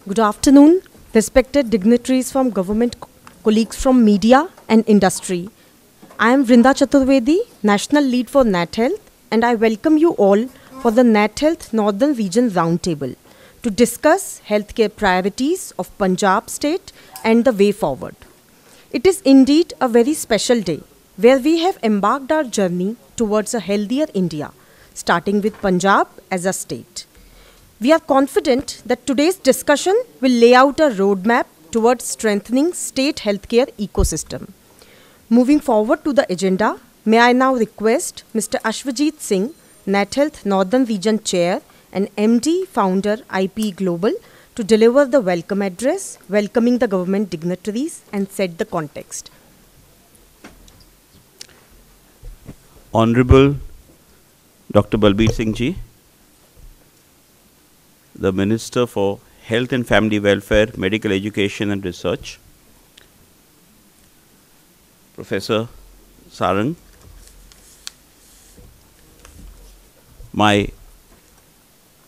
Good afternoon, respected dignitaries from government, colleagues from media and industry. I am Vrinda Chaturvedi, National Lead for NATHEALTH, and I welcome you all for the NATHEALTH Northern Region Roundtable to discuss healthcare priorities of Punjab state and the way forward. It is indeed a very special day where we have embarked our journey towards a healthier India, starting with Punjab as a state. We are confident that today's discussion will lay out a roadmap towards strengthening state healthcare ecosystem. Moving forward to the agenda, may I now request Mr. Ashwajit Singh, NATHEALTH Northern Region Chair and MD Founder IPE Global, to deliver the welcome address, welcoming the government dignitaries and set the context. Honorable Dr. Balbir Singh ji, the Minister for Health and Family Welfare, Medical Education and Research, Professor Sarang, my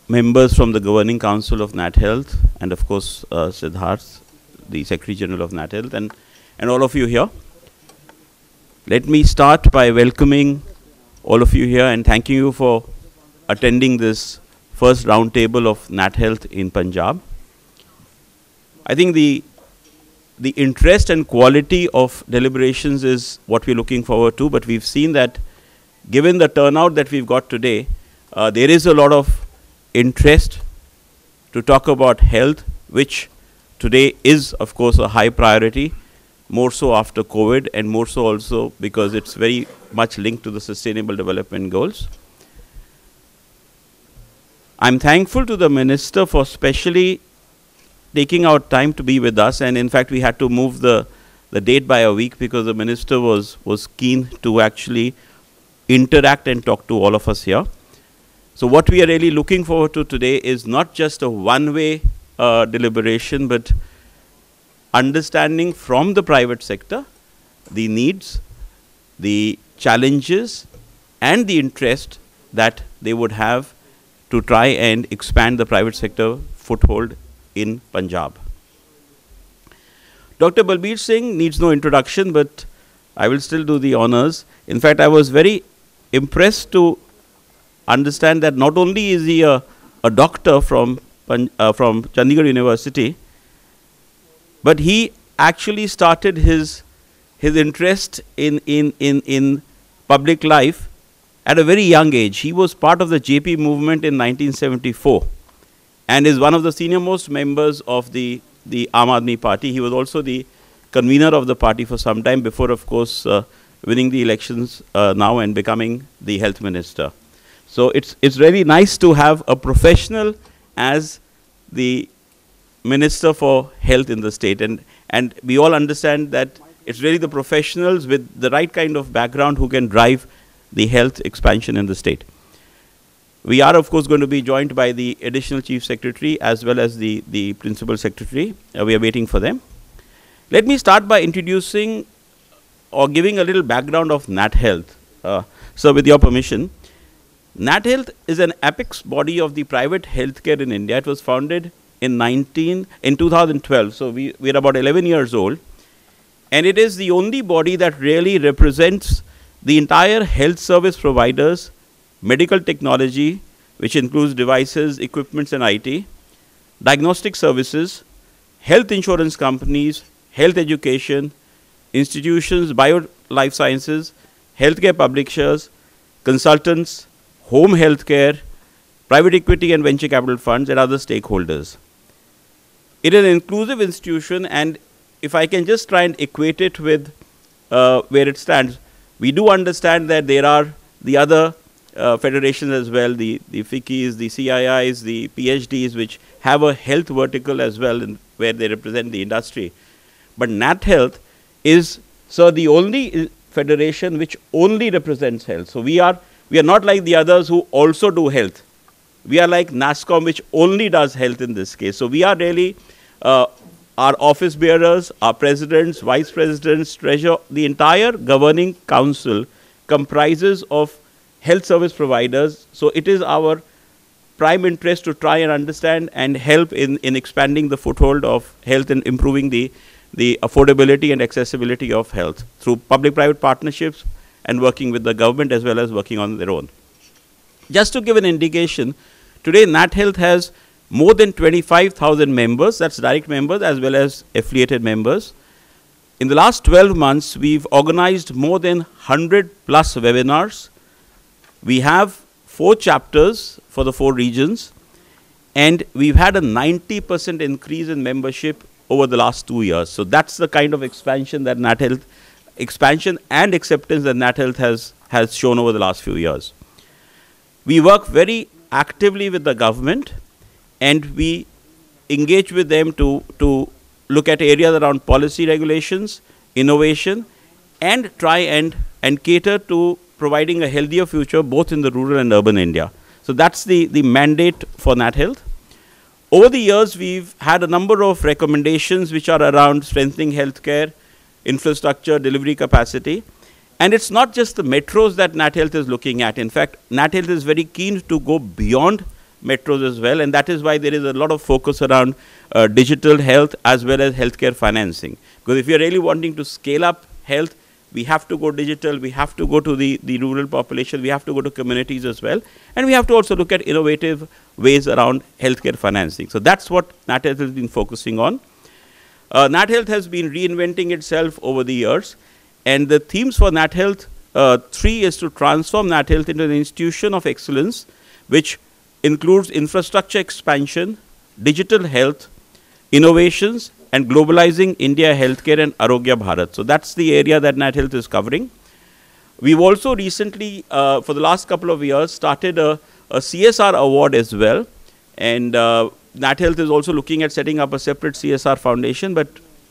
members from the Governing Council of NATHEALTH, and of course Siddhartha, the Secretary General of NATHEALTH, and all of you here. Let me start by welcoming all of you here and thanking you for attending this first roundtable of NATHEALTH in Punjab. I think the interest and quality of deliberations is what we're looking forward to, but we've seen that given the turnout that we've got today, there is a lot of interest to talk about health, which today is, of course, a high priority, more so after COVID, and more so also because it's very much linked to the Sustainable Development Goals. I'm thankful to the Minister for specially taking out time to be with us, and in fact we had to move the date by a week because the Minister was keen to actually interact and talk to all of us here. So what we are really looking forward to today is not just a one-way deliberation, but understanding from the private sector the needs, the challenges and the interest that they would have to try and expand the private sector foothold in Punjab. Dr. Balbir Singh needs no introduction, but I will still do the honors. In fact, I was very impressed to understand that not only is he a doctor from Chandigarh University, but he actually started his interest in public life at a very young age. He was part of the JP movement in 1974 and is one of the senior most members of the Aam Aadmi Party. He was also the convener of the party for some time before, of course, winning the elections now and becoming the health minister. So it's really nice to have a professional as the Minister for Health in the state, and we all understand that it's really the professionals with the right kind of background who can drive the health expansion in the state. We are, of course, going to be joined by the Additional Chief Secretary as well as the Principal Secretary. We are waiting for them. Let me start by introducing or giving a little background of NATHEALTH. So with your permission, NATHEALTH is an apex body of the private healthcare in India. It was founded in 2012, so we're about 11 years old. And it is the only body that really represents the entire health service providers, medical technology, which includes devices, equipments and IT, diagnostic services, health insurance companies, health education, institutions, bio-life sciences, healthcare publishers, consultants, home healthcare, private equity and venture capital funds and other stakeholders. It is an inclusive institution, and if I can just try and equate it with where it stands, we do understand that there are the other federations as well, the FICIs, the CIIs, the PhDs, which have a health vertical as well, where they represent the industry. But NATHEALTH is the only federation which only represents health. So we are not like the others who also do health. We are like NASCOM, which only does health in this case. So we are really our office bearers, our presidents, vice presidents, treasurer, the entire governing council comprises of health service providers. So it is our prime interest to try and understand and help in expanding the foothold of health and improving the affordability and accessibility of health through public-private partnerships and working with the government as well as working on their own. Just to give an indication, today NATHEALTH has more than 25,000 members, that's direct members as well as affiliated members. In the last 12 months, we've organized more than 100 plus webinars. We have 4 chapters for the 4 regions, and we've had a 90% increase in membership over the last 2 years. So that's the kind of expansion that NATHEALTH, expansion and acceptance that NATHEALTH has shown over the last few years. We work very actively with the government, and we engage with them to look at areas around policy regulations, innovation, and try and cater to providing a healthier future both in the rural and urban India. So that's the mandate for NATHEALTH. Over the years, we've had a number of recommendations which are around strengthening healthcare, infrastructure, delivery capacity. And it's not just the metros that NATHEALTH is looking at. In fact, NATHEALTH is very keen to go beyond metros as well, and that is why there is a lot of focus around digital health as well as healthcare financing. Because if you're really wanting to scale up health, we have to go digital, we have to go to the rural population, we have to go to communities as well, and we have to also look at innovative ways around healthcare financing. So that's what NATHEALTH has been focusing on. NATHEALTH has been reinventing itself over the years, and the themes for NATHEALTH 3 is to transform NATHEALTH into an institution of excellence, which includes infrastructure expansion, digital health, innovations, and globalizing India healthcare and Arogya Bharat. So that's the area that NATHEALTH is covering. We've also recently, for the last couple of years, started a CSR award as well. And NATHEALTH is also looking at setting up a separate CSR foundation, but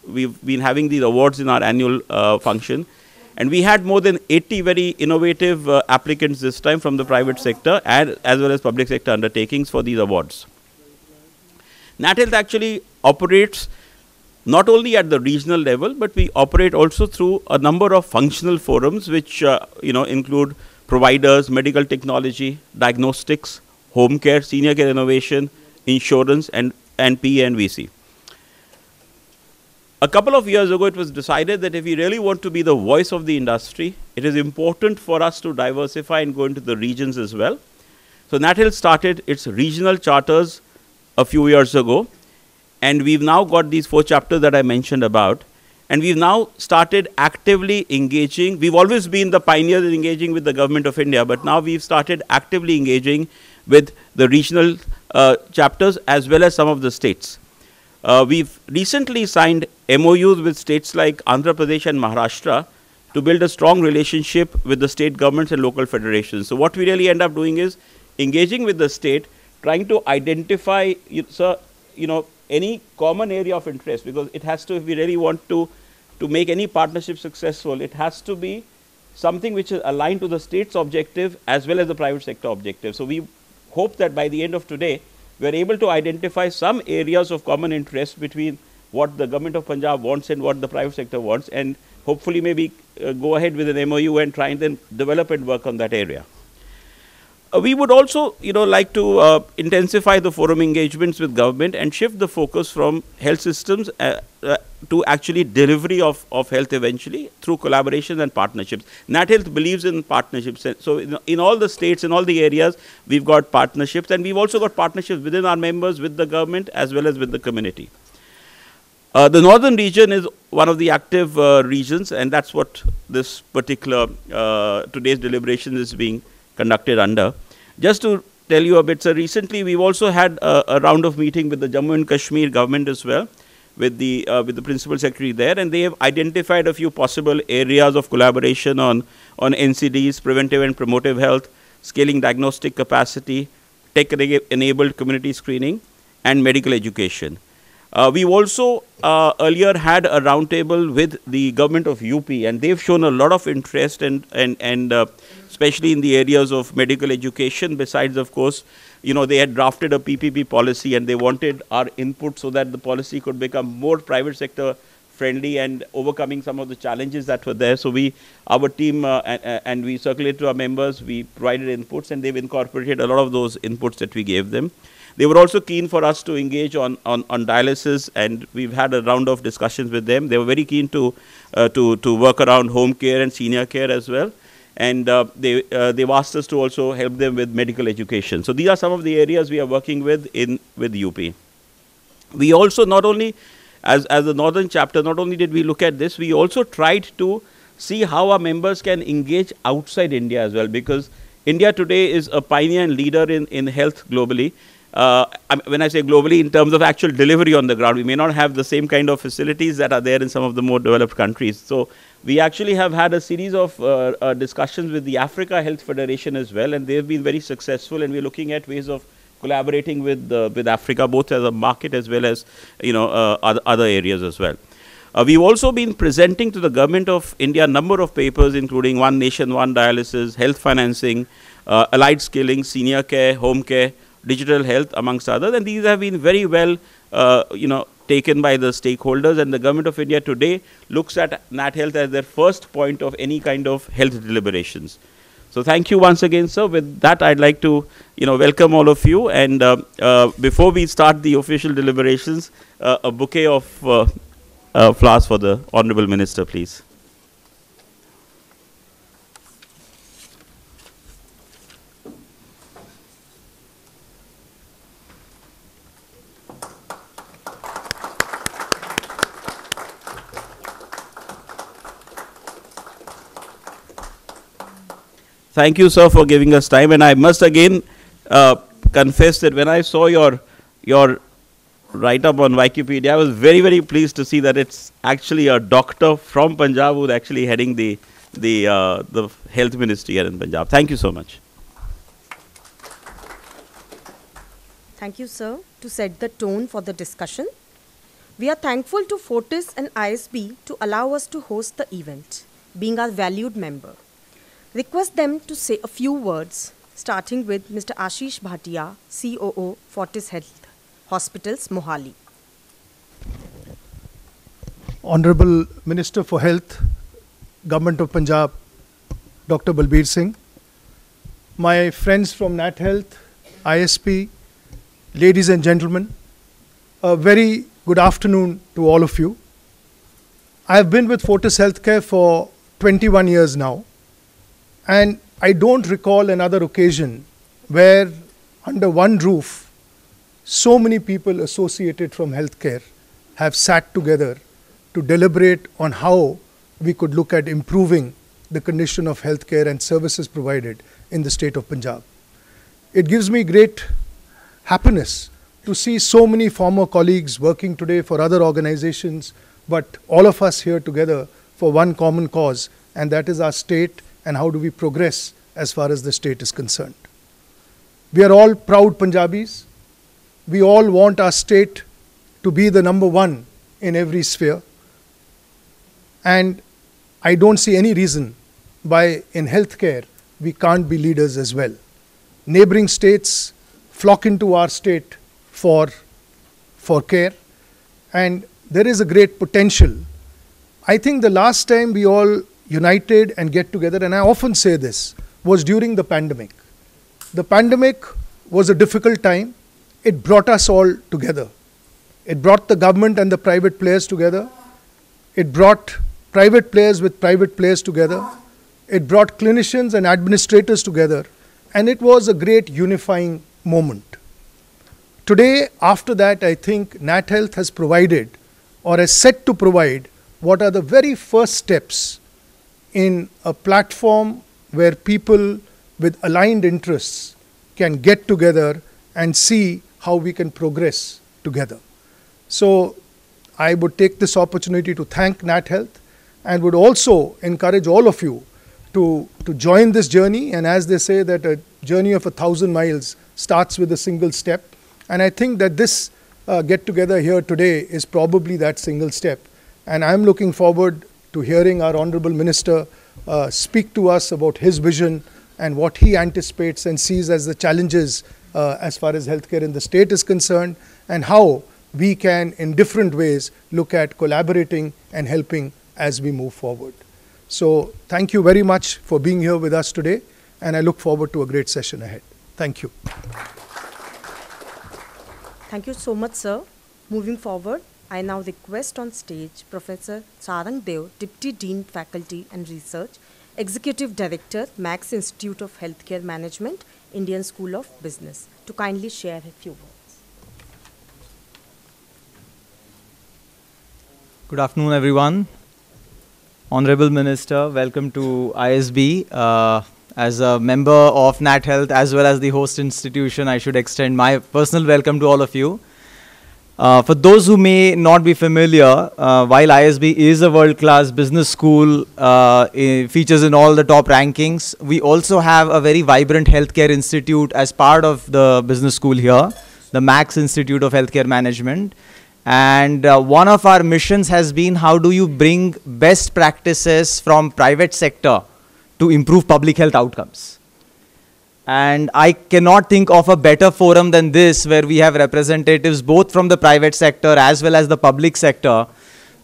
we've been having these awards in our annual function. And we had more than 80 very innovative applicants this time from the private sector and as well as public sector undertakings for these awards. NATHEALTH actually operates not only at the regional level, but we operate also through a number of functional forums which include providers, medical technology, diagnostics, home care, senior care innovation, insurance, and PE and VC. A couple of years ago, it was decided that if we really want to be the voice of the industry, it is important for us to diversify and go into the regions as well. So NATHEALTH started its regional charters a few years ago, and we've now got these 4 chapters that I mentioned about, and we've now started actively engaging. We've always been the pioneers in engaging with the Government of India, but now we've started actively engaging with the regional chapters as well as some of the states. We've recently signed MOUs with states like Andhra Pradesh and Maharashtra to build a strong relationship with the state governments and local federations. So what we really end up doing is engaging with the state, trying to identify any common area of interest, because it has to, if we really want to make any partnership successful, it has to be something which is aligned to the state's objective as well as the private sector objective. So we hope that by the end of today, we are able to identify some areas of common interest between what the government of Punjab wants and what the private sector wants, and hopefully maybe go ahead with an MOU and try and then develop and work on that area. We would also, like to intensify the forum engagements with government and shift the focus from health systems to actually delivery of health eventually through collaboration and partnerships. NATHEALTH believes in partnerships. So in all the states, in all the areas, we've got partnerships, and we've also got partnerships within our members, with the government, as well as with the community. The Northern region is one of the active regions, and that's what this particular today's deliberation is being conducted under. Just to tell you a bit, so recently we've also had a round of meeting with the Jammu and Kashmir government as well, with the principal secretary there, and they have identified a few possible areas of collaboration on NCDs, preventive and promotive health, scaling diagnostic capacity, tech-enabled community screening, and medical education. We've also earlier had a roundtable with the government of UP, and they've shown a lot of interest and especially in the areas of medical education. Besides, of course, they had drafted a PPP policy, and they wanted our input so that the policy could become more private sector friendly and overcoming some of the challenges that were there. So our team, and we circulated to our members, we provided inputs, and they've incorporated a lot of those inputs that we gave them. They were also keen for us to engage on dialysis, and we've had a round of discussions with them. They were very keen to work around home care and senior care as well. And they've asked us to also help them with medical education. So these are some of the areas we are working with UP. We also not only, as the Northern chapter, not only did we look at this, we also tried to see how our members can engage outside India as well, because India today is a pioneer and leader in health globally. When I say globally, in terms of actual delivery on the ground, we may not have the same kind of facilities that are there in some of the more developed countries. So we actually have had a series of discussions with the Africa Health Federation as well, and they've been very successful, and we're looking at ways of collaborating with Africa, both as a market as well as other areas as well. We've also been presenting to the Government of India a number of papers, including One Nation, One Dialysis, health financing, allied skilling, senior care, home care, digital health, amongst others. And these have been very well, taken by the stakeholders. And the Government of India today looks at NATHEALTH as their first point of any kind of health deliberations. So thank you once again, sir. With that, I'd like to, welcome all of you. And before we start the official deliberations, a bouquet of flowers for the Honorable Minister, please. Thank you, sir, for giving us time. And I must again confess that when I saw your write-up on Wikipedia, I was very, very pleased to see that it's actually a doctor from Punjab who's actually heading the health ministry here in Punjab. Thank you so much. Thank you, sir, to set the tone for the discussion. We are thankful to Fortis and ISB to allow us to host the event, being our valued member. Request them to say a few words, starting with Mr. Ashish Bhatia, COO, Fortis Health Hospitals, Mohali. Honorable Minister for Health, Government of Punjab, Dr. Balbir Singh, my friends from NATHEALTH, ISP, ladies and gentlemen, a very good afternoon to all of you. I have been with Fortis Healthcare for 21 years now, and I don't recall another occasion where under one roof so many people associated from healthcare have sat together to deliberate on how we could look at improving the condition of healthcare and services provided in the state of Punjab. It gives me great happiness to see so many former colleagues working today for other organizations, but all of us here together for one common cause, and that is our state and how do we progress as far as the state is concerned. We are all proud Punjabis. We all want our state to be the number one in every sphere. And I don't see any reason why in healthcare we can't be leaders as well. Neighboring states flock into our state for care, and there is a great potential. I think the last time we all united and get together, and I often say this, was during the pandemic. The pandemic was a difficult time. It brought us all together. It brought the government and the private players together. It brought private players with private players together. It brought clinicians and administrators together. And it was a great unifying moment. Today, after that, I think NATHEALTH has provided or is set to provide what are the very first steps in a platform where people with aligned interests can get together and see how we can progress together. So I would take this opportunity to thank NATHEALTH and would also encourage all of you to join this journey. And as they say that a journey of 1,000 miles starts with a single step. And I think that this get together here today is probably that single step. And I'm looking forward to hearing our Honorable Minister speak to us about his vision and what he anticipates and sees as the challenges as far as healthcare in the state is concerned, and how we can, in different ways, look at collaborating and helping as we move forward. So thank you very much for being here with us today, and I look forward to a great session ahead. Thank you. Thank you so much, sir. Moving forward, I now request on stage Professor Sarang Deo, Deputy Dean, Faculty and Research, Executive Director, Max Institute of Healthcare Management, Indian School of Business, to kindly share a few words. Good afternoon, everyone. Honorable Minister, welcome to ISB. As a member of NATHEALTH as well as the host institution, I should extend my personal welcome to all of you. For those who may not be familiar, while ISB is a world-class business school, features in all the top rankings, we also have a very vibrant healthcare institute as part of the business school here, the Max Institute of Healthcare Management. And one of our missions has been, how do you bring best practices from private sector to improve public health outcomes? And I cannot think of a better forum than this, where we have representatives both from the private sector as well as the public sector,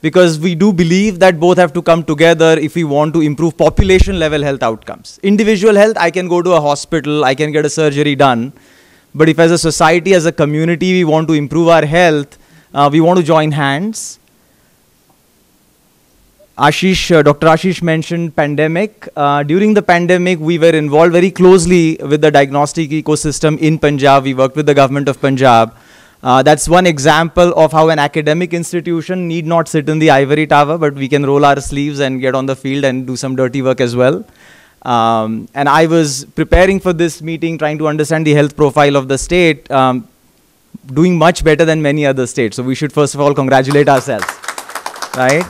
because we do believe that both have to come together if we want to improve population level health outcomes. Individual health, I can go to a hospital, I can get a surgery done. But if as a society, as a community, we want to improve our health, we want to join hands. Dr. Ashish mentioned pandemic. During the pandemic, we were involved very closely with the diagnostic ecosystem in Punjab. We worked with the government of Punjab. That's one example of how an academic institution need not sit in the ivory tower, but we can roll our sleeves and get on the field and do some dirty work as well. And I was preparing for this meeting, trying to understand the health profile of the state, doing much better than many other states. So we should first of all congratulate ourselves, right?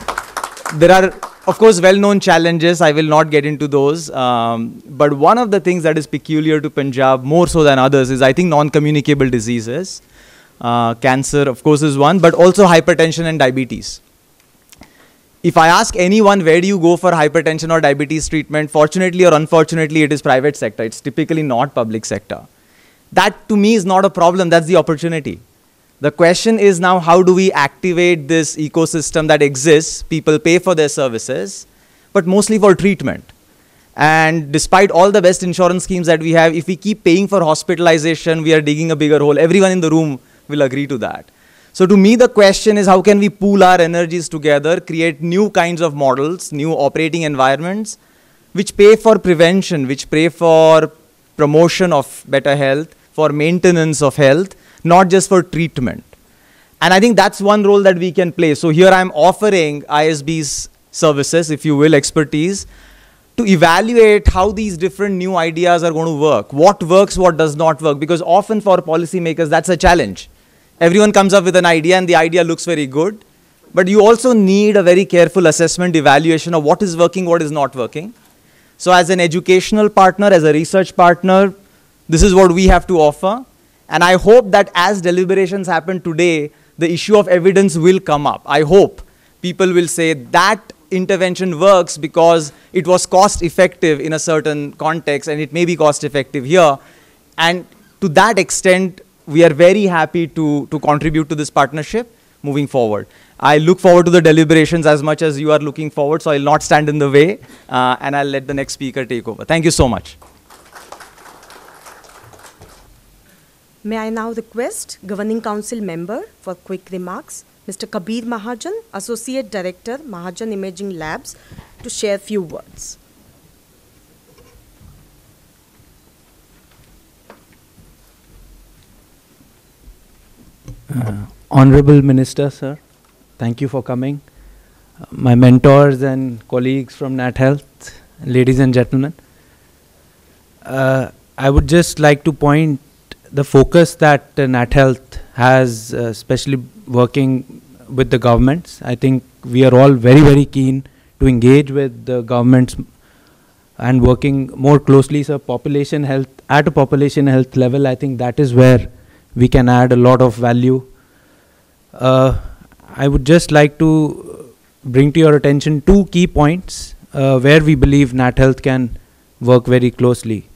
There are, of course, well-known challenges. I will not get into those. But one of the things that is peculiar to Punjab, more so than others, is I think non-communicable diseases. Cancer, of course, is one, but also hypertension and diabetes. If I ask anyone, where do you go for hypertension or diabetes treatment, fortunately or unfortunately, it is private sector. It's typically not public sector. That, to me, is not a problem. That's the opportunity. The question is now, how do we activate this ecosystem that exists? People pay for their services, but mostly for treatment. And despite all the best insurance schemes that we have, if we keep paying for hospitalization, we are digging a bigger hole. Everyone in the room will agree to that. So to me, the question is, how can we pool our energies together, create new kinds of models, new operating environments, which pay for prevention, which pay for promotion of better health, for maintenance of health, not just for treatment. And I think that's one role that we can play. So here I'm offering ISB's services, if you will, expertise, to evaluate how these different new ideas are going to work. What works, what does not work. Because often for policymakers, that's a challenge. Everyone comes up with an idea and the idea looks very good. But you also need a very careful assessment, evaluation of what is working, what is not working. So as an educational partner, as a research partner, this is what we have to offer. And I hope that as deliberations happen today, the issue of evidence will come up. I hope people will say that intervention works because it was cost effective in a certain context and it may be cost effective here. And to that extent, we are very happy to contribute to this partnership moving forward. I look forward to the deliberations as much as you are looking forward, so I'll not stand in the way and I'll let the next speaker take over. Thank you so much. May I now request Governing Council member for quick remarks, Mr. Kabir Mahajan, Associate Director, Mahajan Imaging Labs, to share a few words. Honorable Minister, sir, thank you for coming. My mentors and colleagues from NATHEALTH, ladies and gentlemen, I would just like to point the focus that NATHEALTH has, especially working with the governments. I think we are all very, very keen to engage with the governments and working more closely. So population health, at a population health level, I think that is where we can add a lot of value. I would just like to bring to your attention two key points where we believe NATHEALTH can work very closely.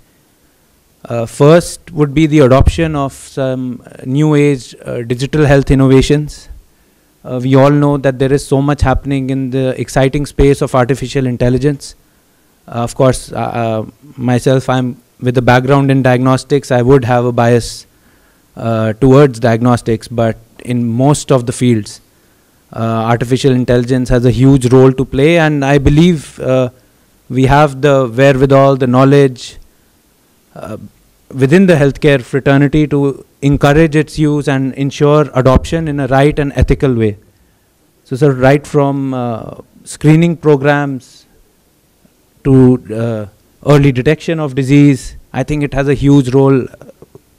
First would be the adoption of some new age digital health innovations. We all know that there is so much happening in the exciting space of artificial intelligence. Of course, myself, I'm with a background in diagnostics. I would have a bias towards diagnostics, but in most of the fields, artificial intelligence has a huge role to play, and I believe we have the wherewithal, the knowledge within the healthcare fraternity to encourage its use and ensure adoption in a right and ethical way. So, sir, right from screening programs to early detection of disease, I think it has a huge role.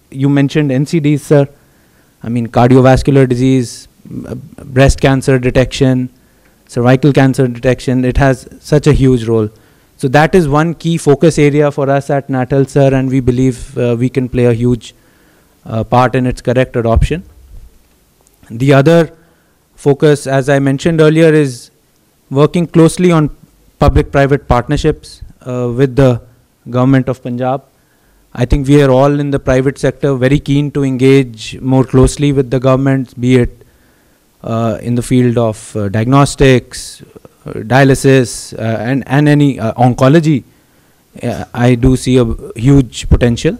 You mentioned NCDs, sir. I mean, cardiovascular disease, breast cancer detection, cervical cancer detection, it has such a huge role. So that is one key focus area for us at NATHEALTH, sir, and we believe we can play a huge part in its correct adoption. The other focus, as I mentioned earlier, is working closely on public-private partnerships with the Government of Punjab. I think we are all in the private sector very keen to engage more closely with the government, be it in the field of diagnostics, dialysis, and any oncology. I do see a huge potential.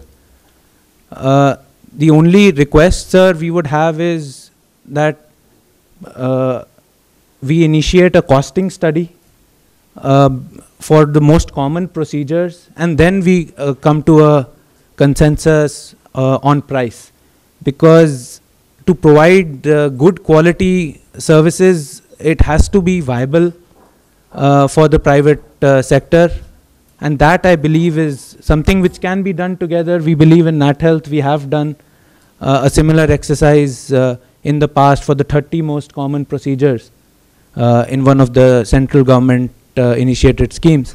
The only request, sir, we would have is that we initiate a costing study for the most common procedures, and then we come to a consensus on price, because to provide good quality services, it has to be viable for the private sector, and that, I believe, is something which can be done together. We believe in NATHEALTH, we have done a similar exercise in the past for the 30 most common procedures in one of the central government initiated schemes.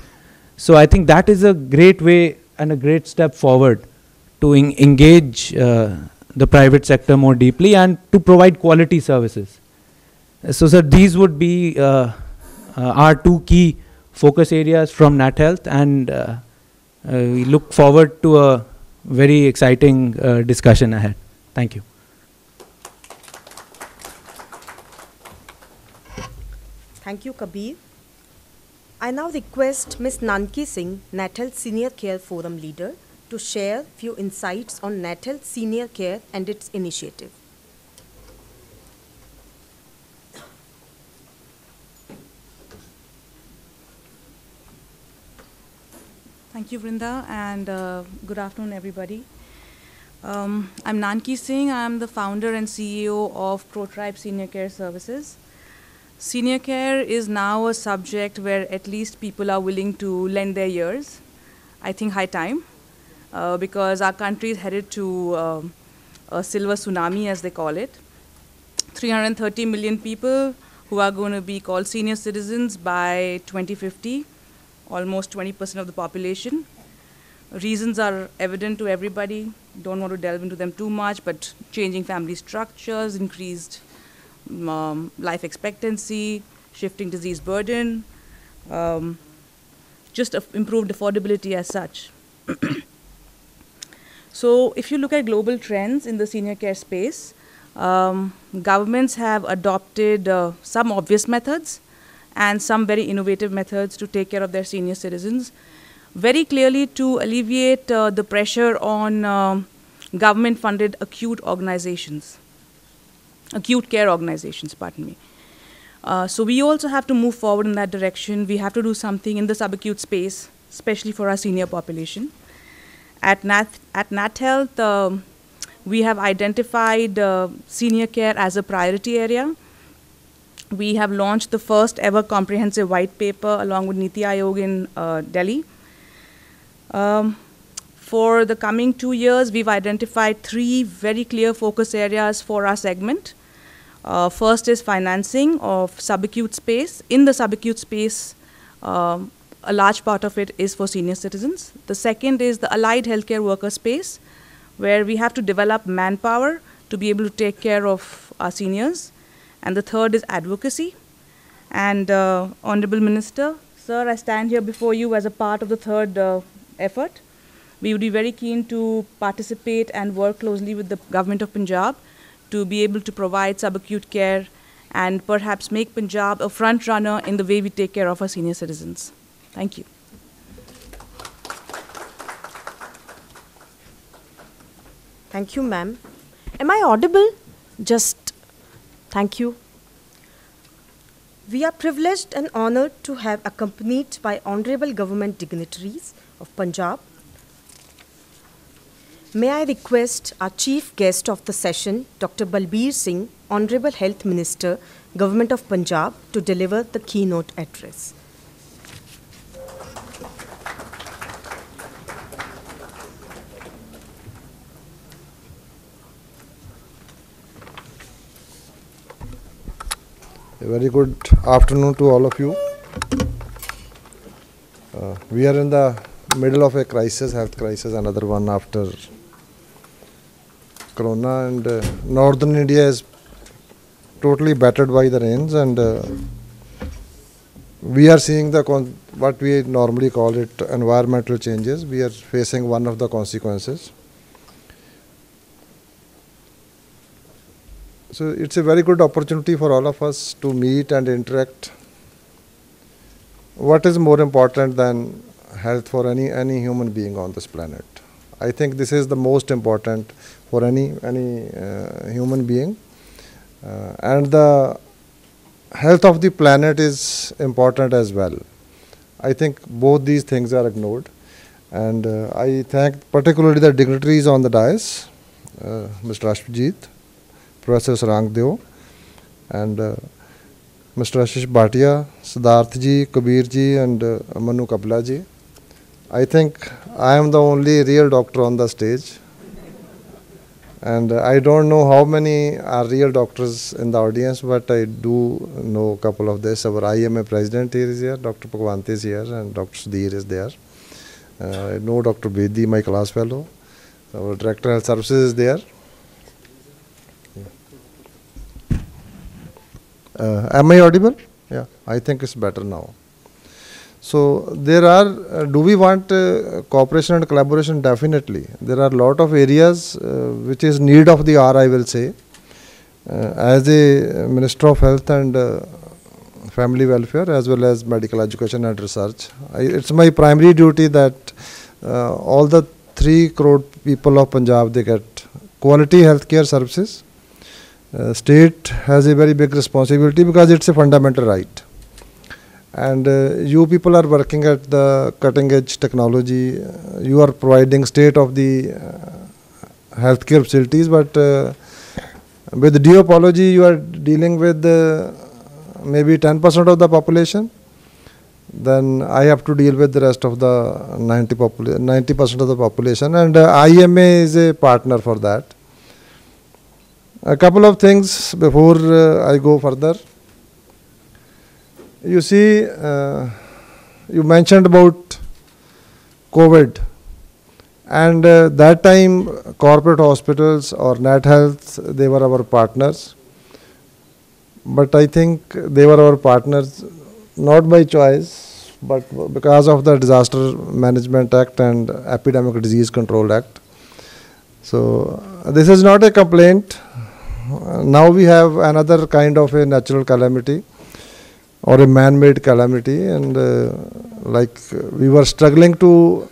So I think that is a great way and a great step forward to engage the private sector more deeply and to provide quality services. So, sir, these would be our two key focus areas from NATHEALTH, and we look forward to a very exciting discussion ahead. Thank you. Thank you, Kabir. I now request Ms. Nanki Singh, NATHEALTH Senior Care Forum Leader, to share few insights on NATHEALTH Senior Care and its initiative. Thank you, Vrinda, and good afternoon, everybody. I'm Nanki Singh. I'm the founder and CEO of ProTribe Senior Care Services. Senior care is now a subject where at least people are willing to lend their ears. I think high time, because our country is headed to a silver tsunami, as they call it. 330 million people who are going to be called senior citizens by 2050, almost 20% of the population. Reasons are evident to everybody. Don't want to delve into them too much, but changing family structures, increased life expectancy, shifting disease burden, just improved affordability as such. So if you look at global trends in the senior care space, governments have adopted some obvious methods and some very innovative methods to take care of their senior citizens, very clearly to alleviate the pressure on government-funded acute care organizations, pardon me. So we also have to move forward in that direction. We have to do something in the subacute space, especially for our senior population. At NATHEALTH, we have identified senior care as a priority area. We have launched the first ever comprehensive white paper along with Niti Aayog in Delhi. For the coming 2 years, we've identified 3 very clear focus areas for our segment. First is financing of subacute space. In the subacute space, a large part of it is for senior citizens. The second is the allied healthcare worker space, where we have to develop manpower to be able to take care of our seniors. And the third is advocacy. And Honorable Minister, sir, I stand here before you as a part of the third effort. We would be very keen to participate and work closely with the Government of Punjab to be able to provide subacute care and perhaps make Punjab a front runner in the way we take care of our senior citizens. Thank you. Thank you, ma'am. Am I audible? Just thank you. We are privileged and honored to have accompanied by honorable government dignitaries of Punjab. May I request our chief guest of the session, Dr. Balbir Singh, Honorable Health Minister, Government of Punjab, to deliver the keynote address. A very good afternoon to all of you. We are in the middle of a crisis, health crisis, another one after Corona, and northern India is totally battered by the rains, and we are seeing the what we normally call it environmental changes. We are facing one of the consequences. So it's a very good opportunity for all of us to meet and interact. What is more important than health for any human being on this planet? I think this is the most important for any human being, and the health of the planet is important as well. I think both these things are ignored, and I thank particularly the dignitaries on the dais, Mr. Ashwajit, Prof Sarang Deo, and Mr. Ashish Bhatia, Siddhartha ji, Kabir ji, and Manu Kapla ji. I think I am the only real doctor on the stage, and I don't know how many are real doctors in the audience, but I do know a couple of this. Our IMA president here is here, Dr. Bhagwant is here, and Dr. Sudhir is there. I know Dr. Bedi, my class fellow. Our Director of Health Services is there. Am I audible? Yeah, I think it's better now. So there are, do we want cooperation and collaboration? Definitely. There are a lot of areas which is need of the hour, I will say. As a Minister of Health and Family Welfare, as well as Medical Education and Research, it's my primary duty that all the 3 crore people of Punjab, they get quality healthcare services. State has a very big responsibility because it's a fundamental right. And you people are working at the cutting edge technology. You are providing state of the healthcare facilities, but with due apology, you are dealing with maybe 10% of the population. Then I have to deal with the rest of the 90% of the population, and IMA is a partner for that. A couple of things before I go further. You see, you mentioned about COVID, and that time corporate hospitals or NATHEALTH, they were our partners. But I think they were our partners not by choice, but because of the Disaster Management Act and Epidemic Disease Control Act. So this is not a complaint. Now we have another kind of a natural calamity or a man-made calamity, and like we were struggling to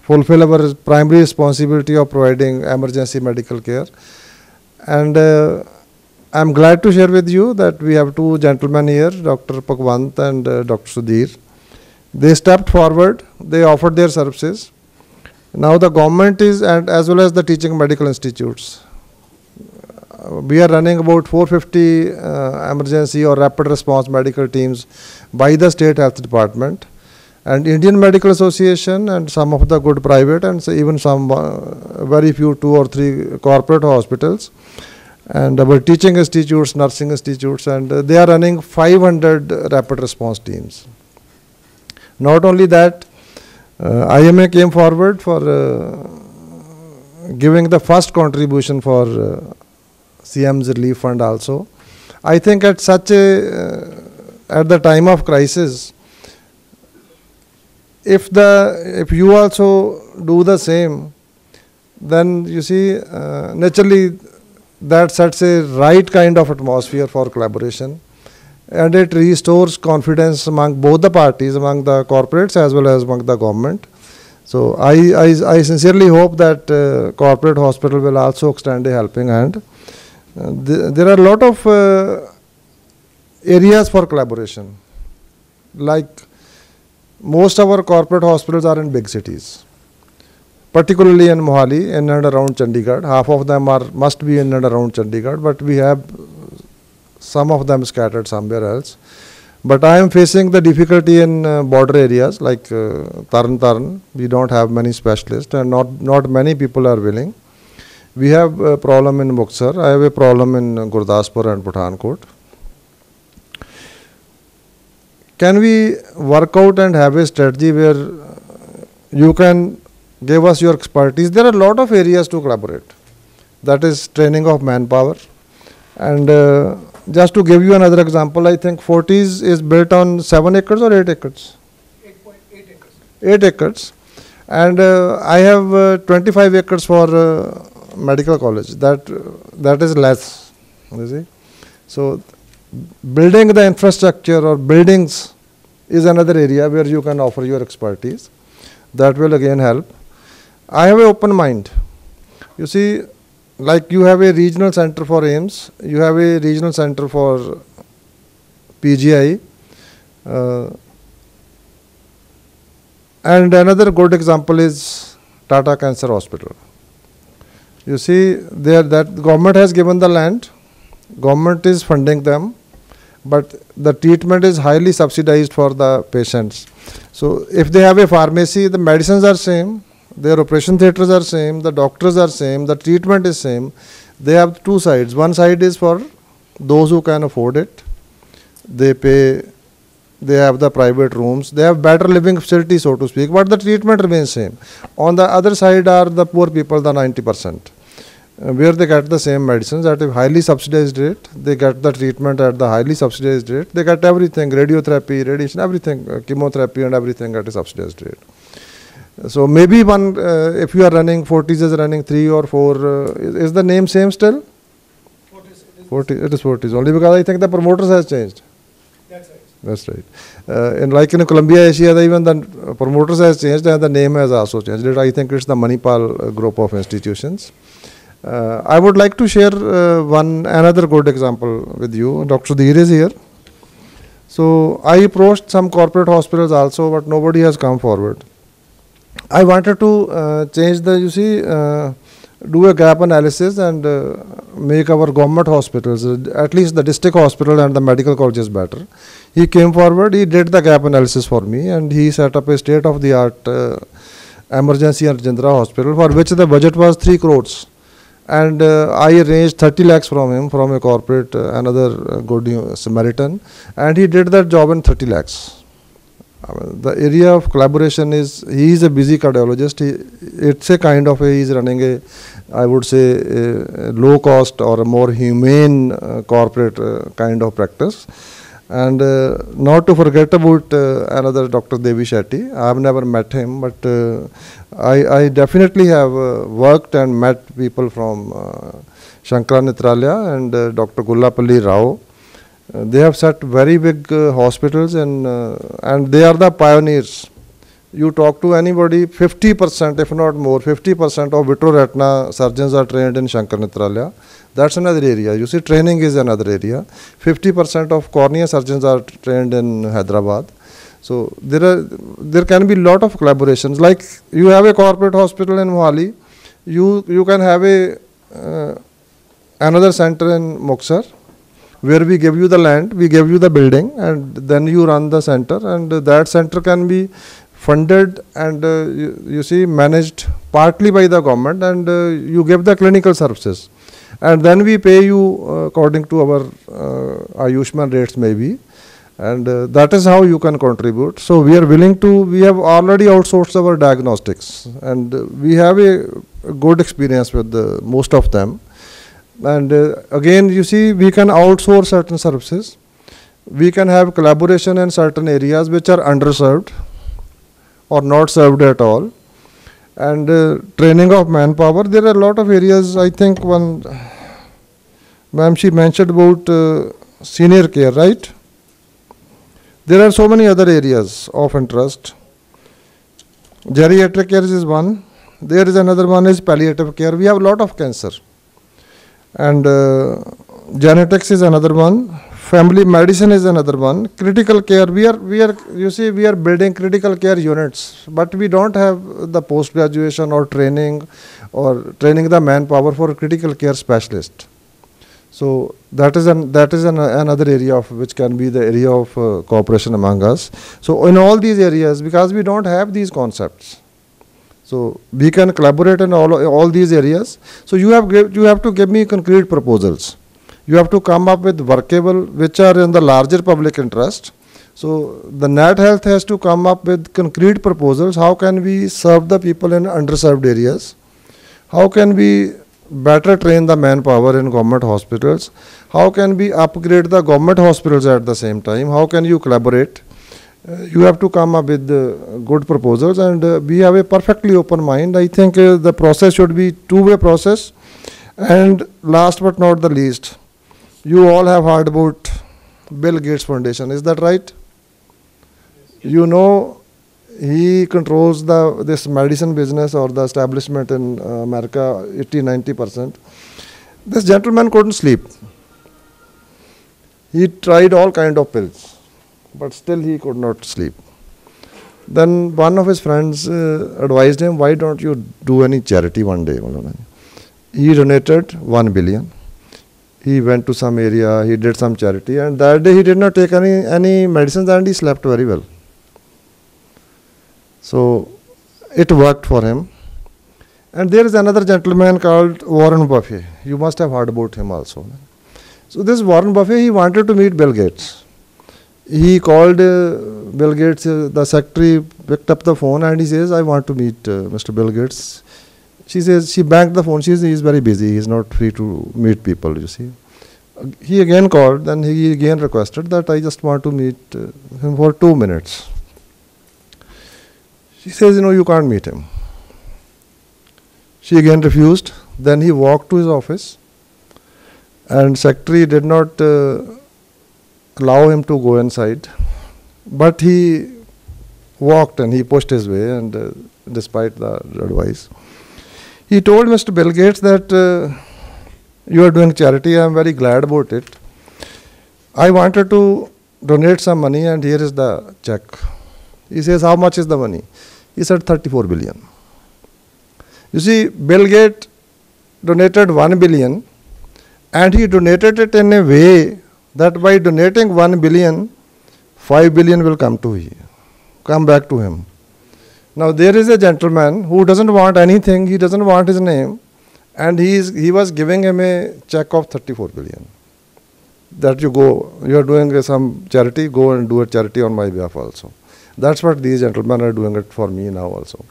fulfill our primary responsibility of providing emergency medical care. And I'm glad to share with you that we have 2 gentlemen here, Dr. Bhagwant and Dr. Sudhir. They stepped forward, they offered their services. Now the government is, and as well as the teaching medical institutes, we are running about 450 emergency or rapid response medical teams by the State Health Department, and Indian Medical Association and some of the good private, and even some very few 2 or 3 corporate hospitals, and our teaching institutes, nursing institutes, and they are running 500 rapid response teams. Not only that, IMA came forward for giving the first contribution for CM's relief fund also. I think at such a, at the time of crisis, if you also do the same, then you see naturally that sets a right kind of atmosphere for collaboration, and it restores confidence among both the parties, among the corporates as well as among the government. So I sincerely hope that corporate hospital will also extend a helping hand. There are a lot of areas for collaboration. Like most of our corporate hospitals are in big cities, particularly in Mohali, in and around Chandigarh. Half of them must be in and around Chandigarh, but we have some of them scattered somewhere else. But I am facing the difficulty in border areas like Tarn. We don't have many specialists, and not many people are willing. We have a problem in Buxar. I have a problem in Gurdaspur and Pathankot. Can we work out and have a strategy where you can give us your expertise? There are a lot of areas to collaborate. That is training of manpower. And just to give you another example, I think Fortis is built on 7 acres or 8 acres? 8.8 acres. 8 acres. And I have 25 acres for medical college. That is less. You see? So building the infrastructure or buildings is another area where you can offer your expertise. That will again help. I have an open mind. You see, like you have a regional center for AIMS, you have a regional center for PGI, and another good example is Tata Cancer Hospital. You see, that government has given the land, government is funding them, but the treatment is highly subsidized for the patients. So if they have a pharmacy, the medicines are same, their operation theatres are same, the doctors are same, the treatment is same. They have two sides. One side is for those who can afford it. They pay, they have the private rooms, they have better living facilities, so to speak, but the treatment remains same. On the other side are the poor people, the 90%. Where they get the same medicines at a highly subsidized rate, they get the treatment at the highly subsidized rate, they get everything, radiotherapy, radiation, everything, chemotherapy and everything at a subsidized rate. So maybe if you are running, Fortis is running 3 or 4, is the name same still? Fortis. It is Fortis, only because I think the promoters has changed. That's right. That's right. Like in Columbia Asia, even the promoters has changed and the name has also changed. I think it's the Manipal group of institutions. I would like to share another good example with you. Dr. Sudhir is here. So I approached some corporate hospitals also, but nobody has come forward. I wanted to change do a gap analysis and make our government hospitals, at least the district hospital and the medical colleges better. He came forward, he did the gap analysis for me, and he set up a state-of-the-art emergency and Jindra hospital, for which the budget was 3 crores. And I arranged 30 lakhs from him, from a corporate, another good Samaritan, and he did that job in 30 lakhs. The area of collaboration is, he is a busy cardiologist. It's a kind of he is running a, I would say, a low cost or a more humane corporate kind of practice. And not to forget about another Dr. Devi Shetty. I have never met him, but I definitely have worked and met people from Shankara Nethralaya and Dr. Gullapalli Rao. They have set very big hospitals and they are the pioneers. You talk to anybody, 50%, if not more, 50% of vitro-retina surgeons are trained in Shankara Nethralaya. That's another area. You see, training is another area. 50% of cornea surgeons are trained in Hyderabad. So there can be lot of collaborations. Like you have a corporate hospital in Mohali, you can have a another center in Muxar, where we give you the land, we give you the building, and then you run the center, and that center can be funded and you see managed partly by the government, and you give the clinical services, and then we pay you according to our Ayushman rates maybe, and that is how you can contribute. So we are willing to, we have already outsourced our diagnostics, and we have a good experience with most of them. And again, you see, we can outsource certain services. We can have collaboration in certain areas which are underserved. or not served at all. And training of manpower, there are a lot of areas. I think one, ma'am, she mentioned about senior care, right? There are so many other areas of interest. Geriatric care is one. There is another one is palliative care. We have a lot of cancer. And genetics is another one. Family medicine is another one. Critical care, we are building critical care units, but we don't have the post graduation or training the manpower for critical care specialist. So that is another area of which can be the area of cooperation among us. So in all these areas, because we don't have these concepts, so we can collaborate in all these areas. So you have to give me concrete proposals. You have to come up with workable, which are in the larger public interest. So the NATHEALTH has to come up with concrete proposals. How can we serve the people in underserved areas? How can we better train the manpower in government hospitals? How can we upgrade the government hospitals at the same time? How can you collaborate? You have to come up with good proposals, and we have a perfectly open mind. I think the process should be two-way process. And last but not the least, you all have heard about Bill Gates Foundation, is that right? You know, he controls this medicine business or the establishment in America, 80-90%. This gentleman couldn't sleep. He tried all kind of pills, but still he could not sleep. Then one of his friends advised him, why don't you do any charity one day? He donated 1 billion. He went to some area, he did some charity, and that day he did not take any medicines, and he slept very well. So it worked for him. And there is another gentleman called Warren Buffett. You must have heard about him also. So this Warren Buffett, he wanted to meet Bill Gates. He called Bill Gates, the secretary picked up the phone and he says, I want to meet Mr. Bill Gates. She says, she banked the phone, she says, he is very busy, he is not free to meet people, you see. He again called, then he again requested that I just want to meet him for 2 minutes. She says, you can't meet him. She again refused. Then he walked to his office, and secretary did not allow him to go inside. But he walked and he pushed his way, and despite the advice, he told Mr. Bill Gates that you are doing charity, I am very glad about it. I wanted to donate some money and here is the check. He says, how much is the money? He said 34 billion. You see, Bill Gates donated 1 billion and he donated it in a way that by donating 1 billion, 5 billion will come back to him. Now there is a gentleman who doesn't want anything, he doesn't want his name, and he was giving him a check of 34 billion. That you are doing some charity, go and do a charity on my behalf also. That's what these gentlemen are doing it for me now also.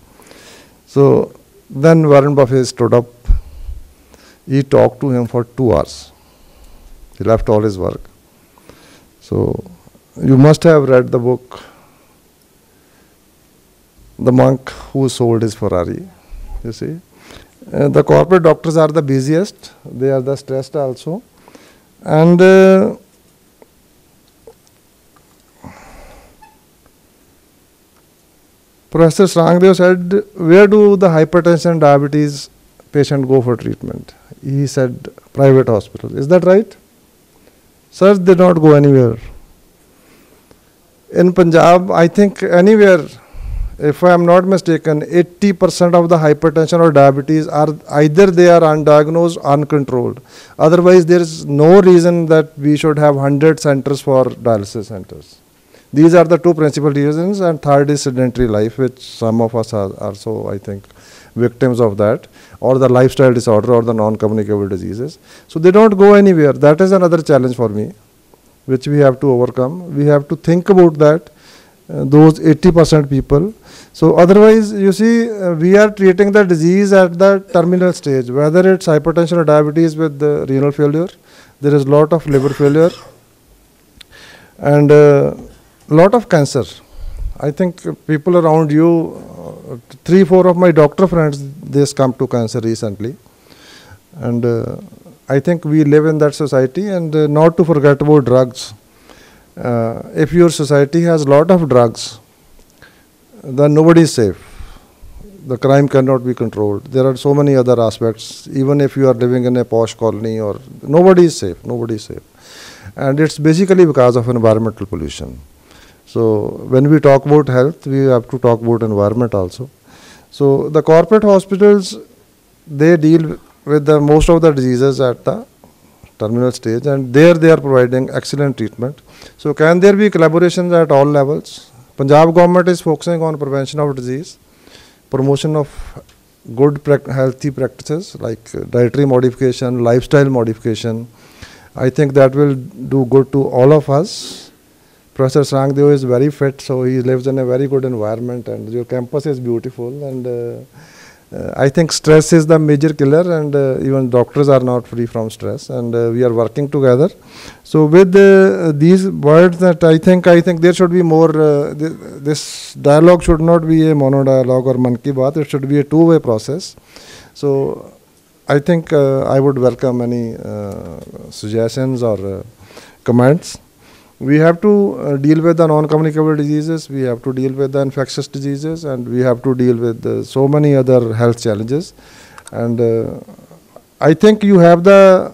So then Warren Buffett stood up, he talked to him for 2 hours. He left all his work. So you must have read the book, The Monk Who Sold His Ferrari, you see. The corporate doctors are the busiest, they are the stressed also. And Professor Sarang Deo said, where do the hypertension and diabetes patient go for treatment? He said, private hospital. Is that right? Sir, they don't go anywhere. In Punjab, I think anywhere, if I am not mistaken, 80% of the hypertension or diabetes are either they are undiagnosed, uncontrolled. Otherwise, there is no reason that we should have 100 centers for dialysis centers. These are the two principal reasons, and third is sedentary life, which some of us are also, I think, victims of that, or the lifestyle disorder or the non-communicable diseases. So they don't go anywhere. That is another challenge for me, which we have to overcome. We have to think about that, those 80% people. So otherwise, you see, we are treating the disease at the terminal stage, whether it's hypertension or diabetes with the renal failure. There is a lot of liver failure and lot of cancer. I think people around you, 3-4 of my doctor friends, they succumbed to cancer recently. And I think we live in that society, and not to forget about drugs. If your society has a lot of drugs, then nobody is safe. The crime cannot be controlled. There are so many other aspects. Even if you are living in a posh colony, or nobody is safe. Nobody is safe. And it's basically because of environmental pollution. So when we talk about health, we have to talk about environment also. So the corporate hospitals, they deal with the most of the diseases at the terminal stage, and there they are providing excellent treatment. So can there be collaborations at all levels? Punjab government is focusing on prevention of disease, promotion of good healthy practices like dietary modification, lifestyle modification. I think that will do good to all of us. Professor Sarang Deo is very fit, so he lives in a very good environment, and your campus is beautiful. And I think stress is the major killer, and even doctors are not free from stress, and we are working together. So with these words, that I think there should be more. This dialogue should not be a mono dialogue or man ki baat. It should be a two-way process. So I think I would welcome any suggestions or comments. We have to deal with the non-communicable diseases, we have to deal with the infectious diseases, and we have to deal with so many other health challenges. And I think you have the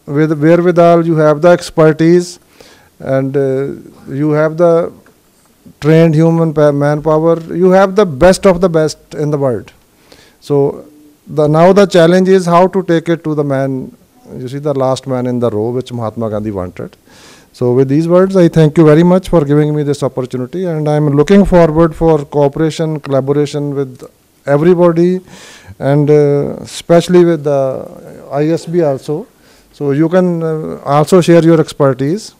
wherewithal, you have the expertise, and you have the trained human manpower, you have the best of the best in the world. So now the challenge is how to take it to the man, you see, the last man in the row, which Mahatma Gandhi wanted. So with these words, I thank you very much for giving me this opportunity, and I am looking forward for cooperation, collaboration with everybody, and especially with the ISB also. So you can also share your expertise.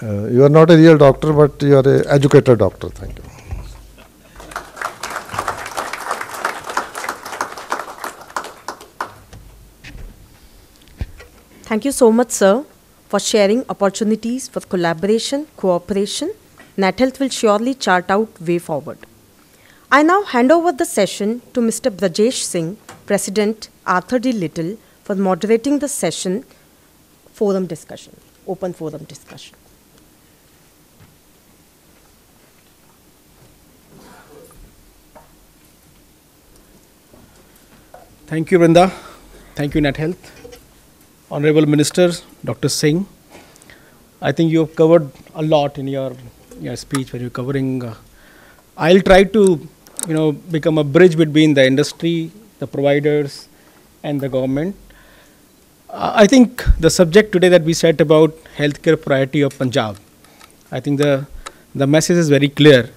You are not a real doctor, but you are an educated doctor. Thank you. Thank you so much, sir, for sharing opportunities for collaboration, cooperation. NATHEALTH will surely chart out way forward. I now hand over the session to Mr. Brajesh Singh, President Arthur D. Little, for moderating the session forum discussion, open forum discussion. Thank you, Vrinda. Thank you, NATHEALTH. Honorable Minister, Dr. Singh, I think you have covered a lot in your speech when you're covering. I'll try to, become a bridge between the industry, the providers, and the government. I think the subject today that we said about healthcare priority of Punjab, I think the message is very clear.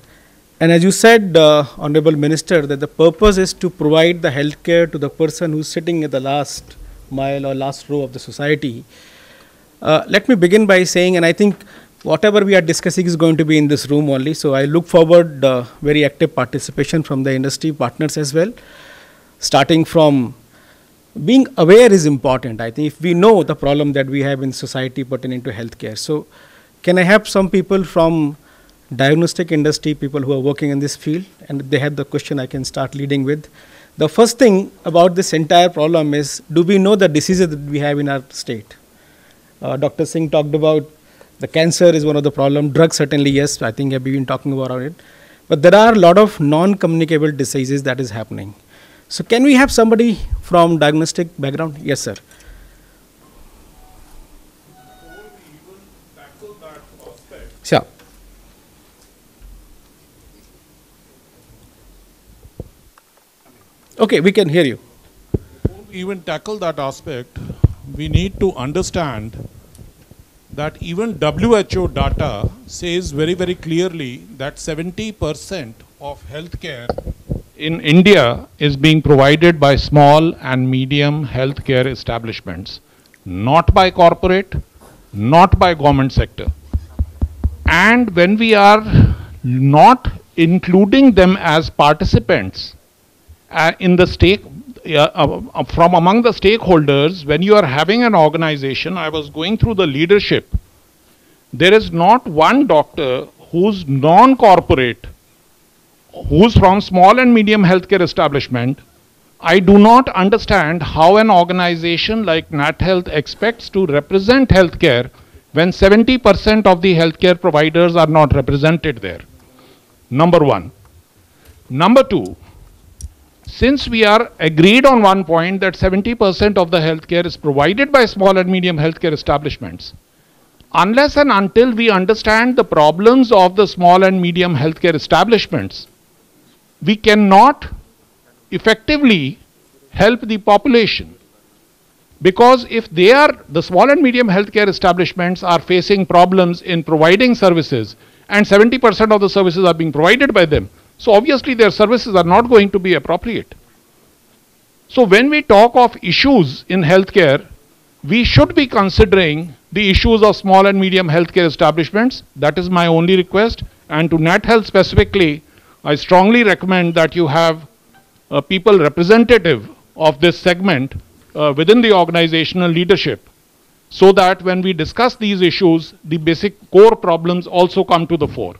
And as you said, Honorable Minister, that the purpose is to provide the healthcare to the person who's sitting at the last mile or last row of the society. Let me begin by saying, and I think whatever we are discussing is going to be in this room only, so I look forward very active participation from the industry partners as well. Starting from being aware is important. I think if we know the problem that we have in society pertaining to healthcare. So can I have some people from diagnostic industry, people who are working in this field, and if they have the question I can start leading with. The first thing about this entire problem is, do we know the diseases that we have in our state? Dr. Singh talked about the cancer is one of the problems. Drugs, certainly, yes, I think I've been talking about it. But there are a lot of non-communicable diseases that is happening. So can we have somebody from diagnostic background? Yes, sir. Sure. Okay, we can hear you. Before we even tackle that aspect, we need to understand that even WHO data says very, very clearly that 70% of healthcare in India is being provided by small and medium healthcare establishments, not by corporate, not by government sector. And when we are not including them as participants in the stake, from among the stakeholders, when you are having an organization, I was going through the leadership, there is not one doctor who's non-corporate, who's from small and medium healthcare establishment, I do not understand how an organization like NATHEALTH expects to represent healthcare when 70% of the healthcare providers are not represented there. Number one. Number two, since we are agreed on one point that 70% of the healthcare is provided by small and medium healthcare establishments, unless and until we understand the problems of the small and medium healthcare establishments, we cannot effectively help the population. Because if the small and medium healthcare establishments are facing problems in providing services and 70% of the services are being provided by them, so obviously their services are not going to be appropriate. So when we talk of issues in healthcare, we should be considering the issues of small and medium healthcare establishments. That is my only request. And to NATHEALTH specifically, I strongly recommend that you have people representative of this segment within the organizational leadership, so that when we discuss these issues, the basic core problems also come to the fore.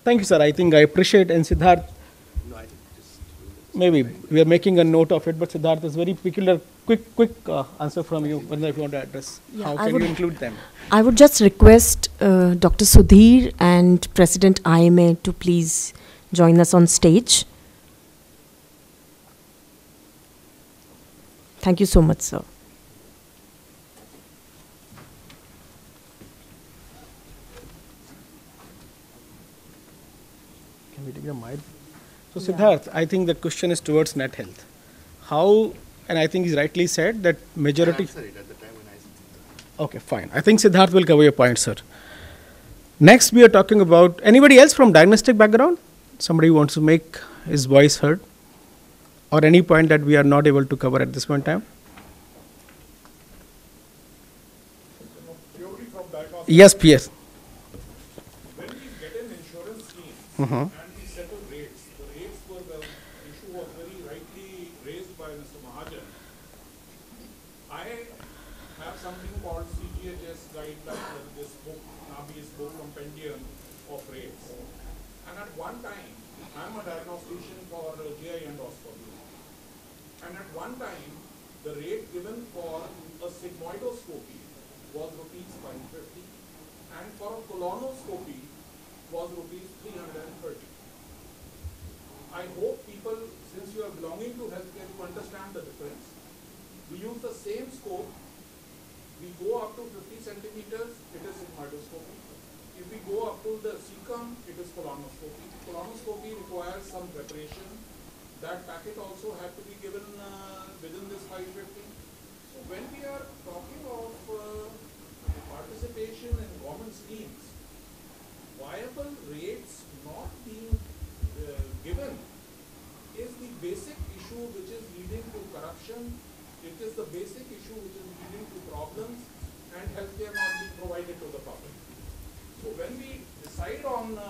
Thank you, sir. I think I appreciate, and Siddharth, maybe we are making a note of it, but Siddharth is very peculiar, quick answer from you, Vrinda, if you want to address. Yeah, how can you include them? I would just request Dr. Sudhir and President IMA to please join us on stage. Thank you so much, sir. Can we take the mic? So Siddharth, I think the question is towards NATHEALTH. How, and I think he's rightly said that majority. Okay, fine. I think Siddharth will cover your point, sir. Next, we are talking about anybody else from diagnostic background? Somebody who wants to make his voice heard? Or any point that we are not able to cover at this point in time? Yes, PS. When we get an insurance scheme and we settle rates, the rates were, the issue was very rightly raised by Mr. Mahajan. I have something called CGHS guideline, this book, Nabi's book compendium of rates. And at one time, I'm a diagnostician for GI endoscopy. And at one time, the rate given for a sigmoidoscopy was rupees 550, and for a colonoscopy was rupees 330. I hope people, since you are belonging to healthcare, you understand the difference. We use the same scope. We go up to 50 centimeters, it is sigmoidoscopy. If we go up to the cecum, it is colonoscopy. Colonoscopy requires some preparation. That packet also had to be given within this 550. So when we are talking of participation in government schemes, viable rates not being given is the basic issue which is leading to corruption. It is the basic issue which is leading to problems and healthcare not being provided to the public. So when we decide on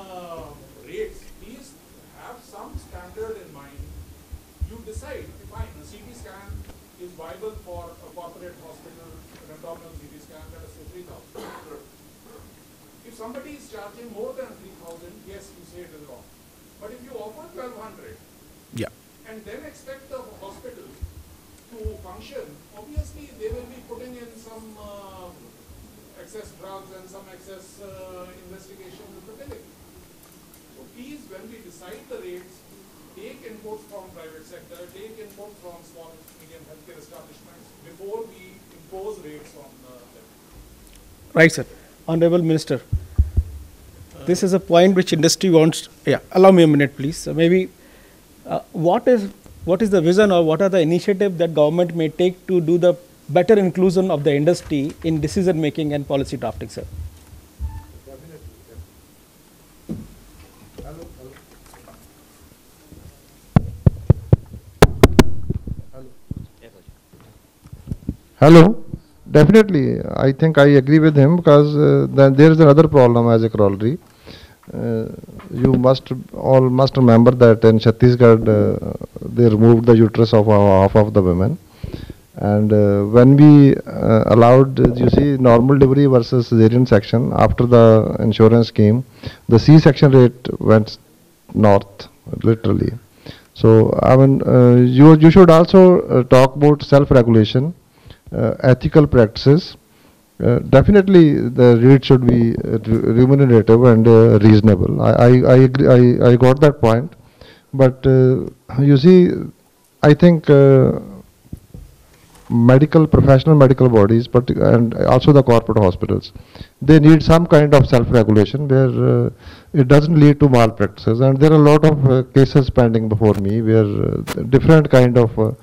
rates, please have some standard in mind. You decide, fine, a CT scan is viable for a corporate hospital, an abdominal CT scan, let us say 3,000. If somebody is charging more than 3,000, yes, you say it is wrong. But if you offer 1,200 and then expect the hospital to function, obviously they will be putting in some excess drugs and some excess investigation with the billing. So please, when we decide the rates, take input from private sector, take input from small and medium healthcare establishments before we impose rates on them. Right, sir. Honorable Minister, this is a point which industry wants. Yeah, allow me a minute, please. So maybe what is the vision or what are the initiatives that government may take to do the better inclusion of the industry in decision making and policy drafting, sir? Hello. Definitely, I think I agree with him, because there is another problem as a corollary. You must remember that in Chhattisgarh they removed the uterus of half of the women, And when we allowed, you see, normal delivery versus cesarean section, after the insurance came, the C-section rate went north, literally. So, I mean, you should also talk about self-regulation, ethical practices. Definitely, the rate should be remunerative and reasonable. I agree. I got that point. But you see, I think professional medical bodies, and also the corporate hospitals, they need some kind of self-regulation where it doesn't lead to malpractices. And there are a lot of cases pending before me where different kind of,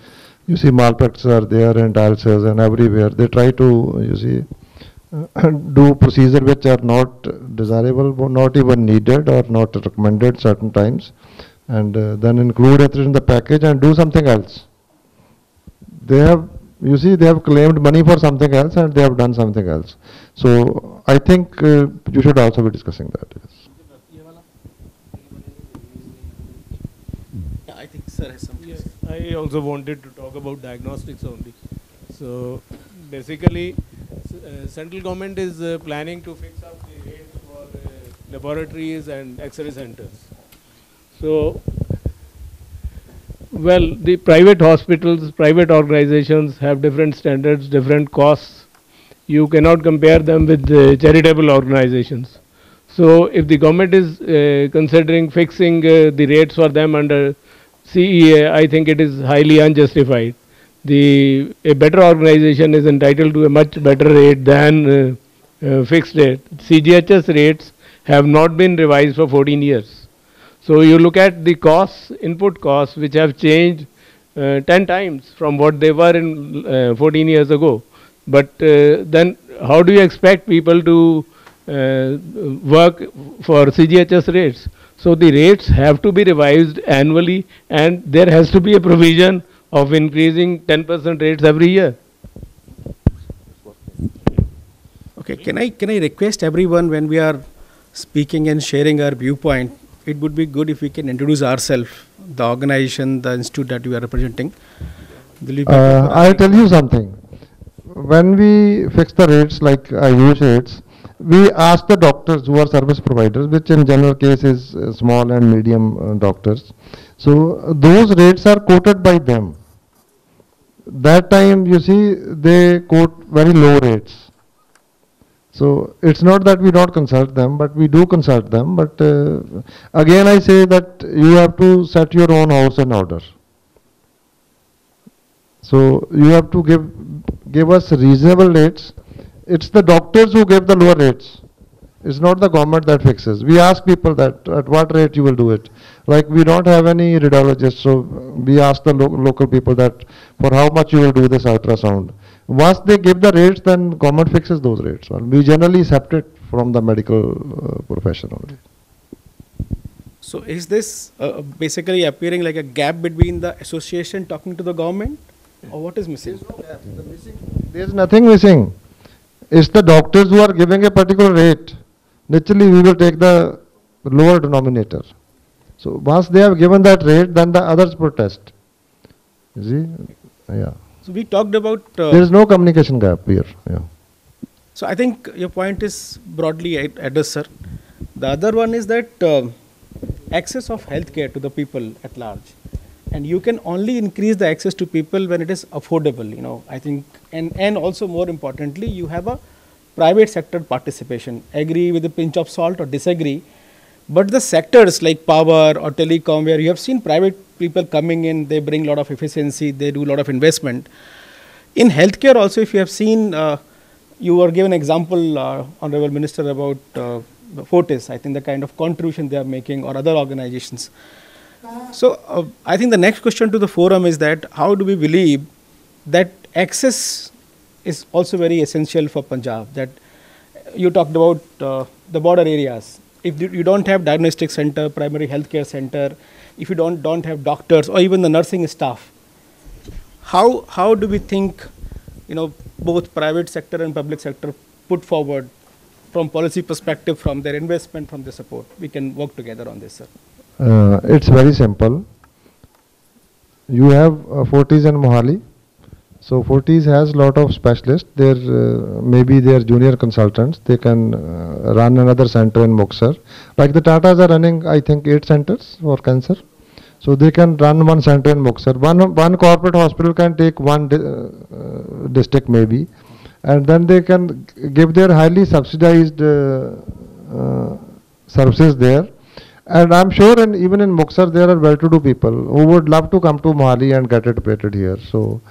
you see, malpractices are there in dialysis and everywhere. They try to, you see, do procedure which are not desirable, not even needed or not recommended certain times, and then include it in the package and do something else. They have, you see, they have claimed money for something else and they have done something else. So I think you should also be discussing that. Yes. I think sir has some. Yes, I also wanted to talk about diagnostics only. So basically, central government is planning to fix up the rates for laboratories and X-ray centers. So, well, the private hospitals, private organizations have different standards, different costs. You cannot compare them with the charitable organizations. So, if the government is considering fixing the rates for them under CEA, I think it is highly unjustified. A better organization is entitled to a much better rate than fixed rate. CGHS rates have not been revised for 14 years. So you look at the costs, input costs, which have changed 10 times from what they were in 14 years ago. But then how do you expect people to work for CGHS rates? So the rates have to be revised annually, and there has to be a provision of increasing 10% rates every year. Okay, can I request everyone, when we are speaking and sharing our viewpoint, it would be good if we can introduce ourselves, the organization, the institute that we are representing. I'll tell you something. When we fix the rates, like IUS rates, we ask the doctors who are service providers, which in general case is small and medium doctors. So those rates are quoted by them. That time, you see, they quote very low rates. So it's not that we don't consult them, but we do consult them. But again, I say that you have to set your own house in order. So you have to give us reasonable rates. It's the doctors who give the lower rates. It's not the government that fixes. We ask people that at what rate you will do it. Like we don't have any radiologists, so we ask the local people that for how much you will do this ultrasound. Once they give the rates, then government fixes those rates. Well, we generally separate from the medical profession only. So is this basically appearing like a gap between the association talking to the government, or what is missing? There's no gap. There's nothing missing. It's the doctors who are giving a particular rate. Naturally, we will take the lower denominator. So once they have given that rate, then the others protest. You see? Yeah. So we talked about... there is no communication gap here. Yeah. So I think your point is broadly addressed, sir. The other one is that access of healthcare to the people at large. And you can only increase the access to people when it is affordable, you know, I think. And also more importantly, you have a private sector participation. Agree with a pinch of salt or disagree. But the sectors like power or telecom, where you have seen private people coming in, they bring a lot of efficiency, they do a lot of investment. In healthcare also, if you have seen, you were given an example, Honorable Minister, about Fortis, I think the kind of contribution they are making, or other organizations. So I think the next question to the forum is that how do we believe that access is also very essential for Punjab? That you talked about the border areas. If you don't have diagnostic center, primary healthcare center, if you don't have doctors or even the nursing staff, how do we think, you know, both private sector and public sector put forward from policy perspective, from their investment, from their support? We can work together on this, sir. It's very simple. You have Fortis and Mohali. So Fortis has lot of specialists. There maybe their junior consultants. They can run another center in Muxar. Like the Tatas are running, I think, 8 centers for cancer. So they can run one center in Muxar. One corporate hospital can take one district maybe, and then they can give their highly subsidized services there. And I'm sure even in Muxar there are well-to-do people who would love to come to Mohali and get it operated here. So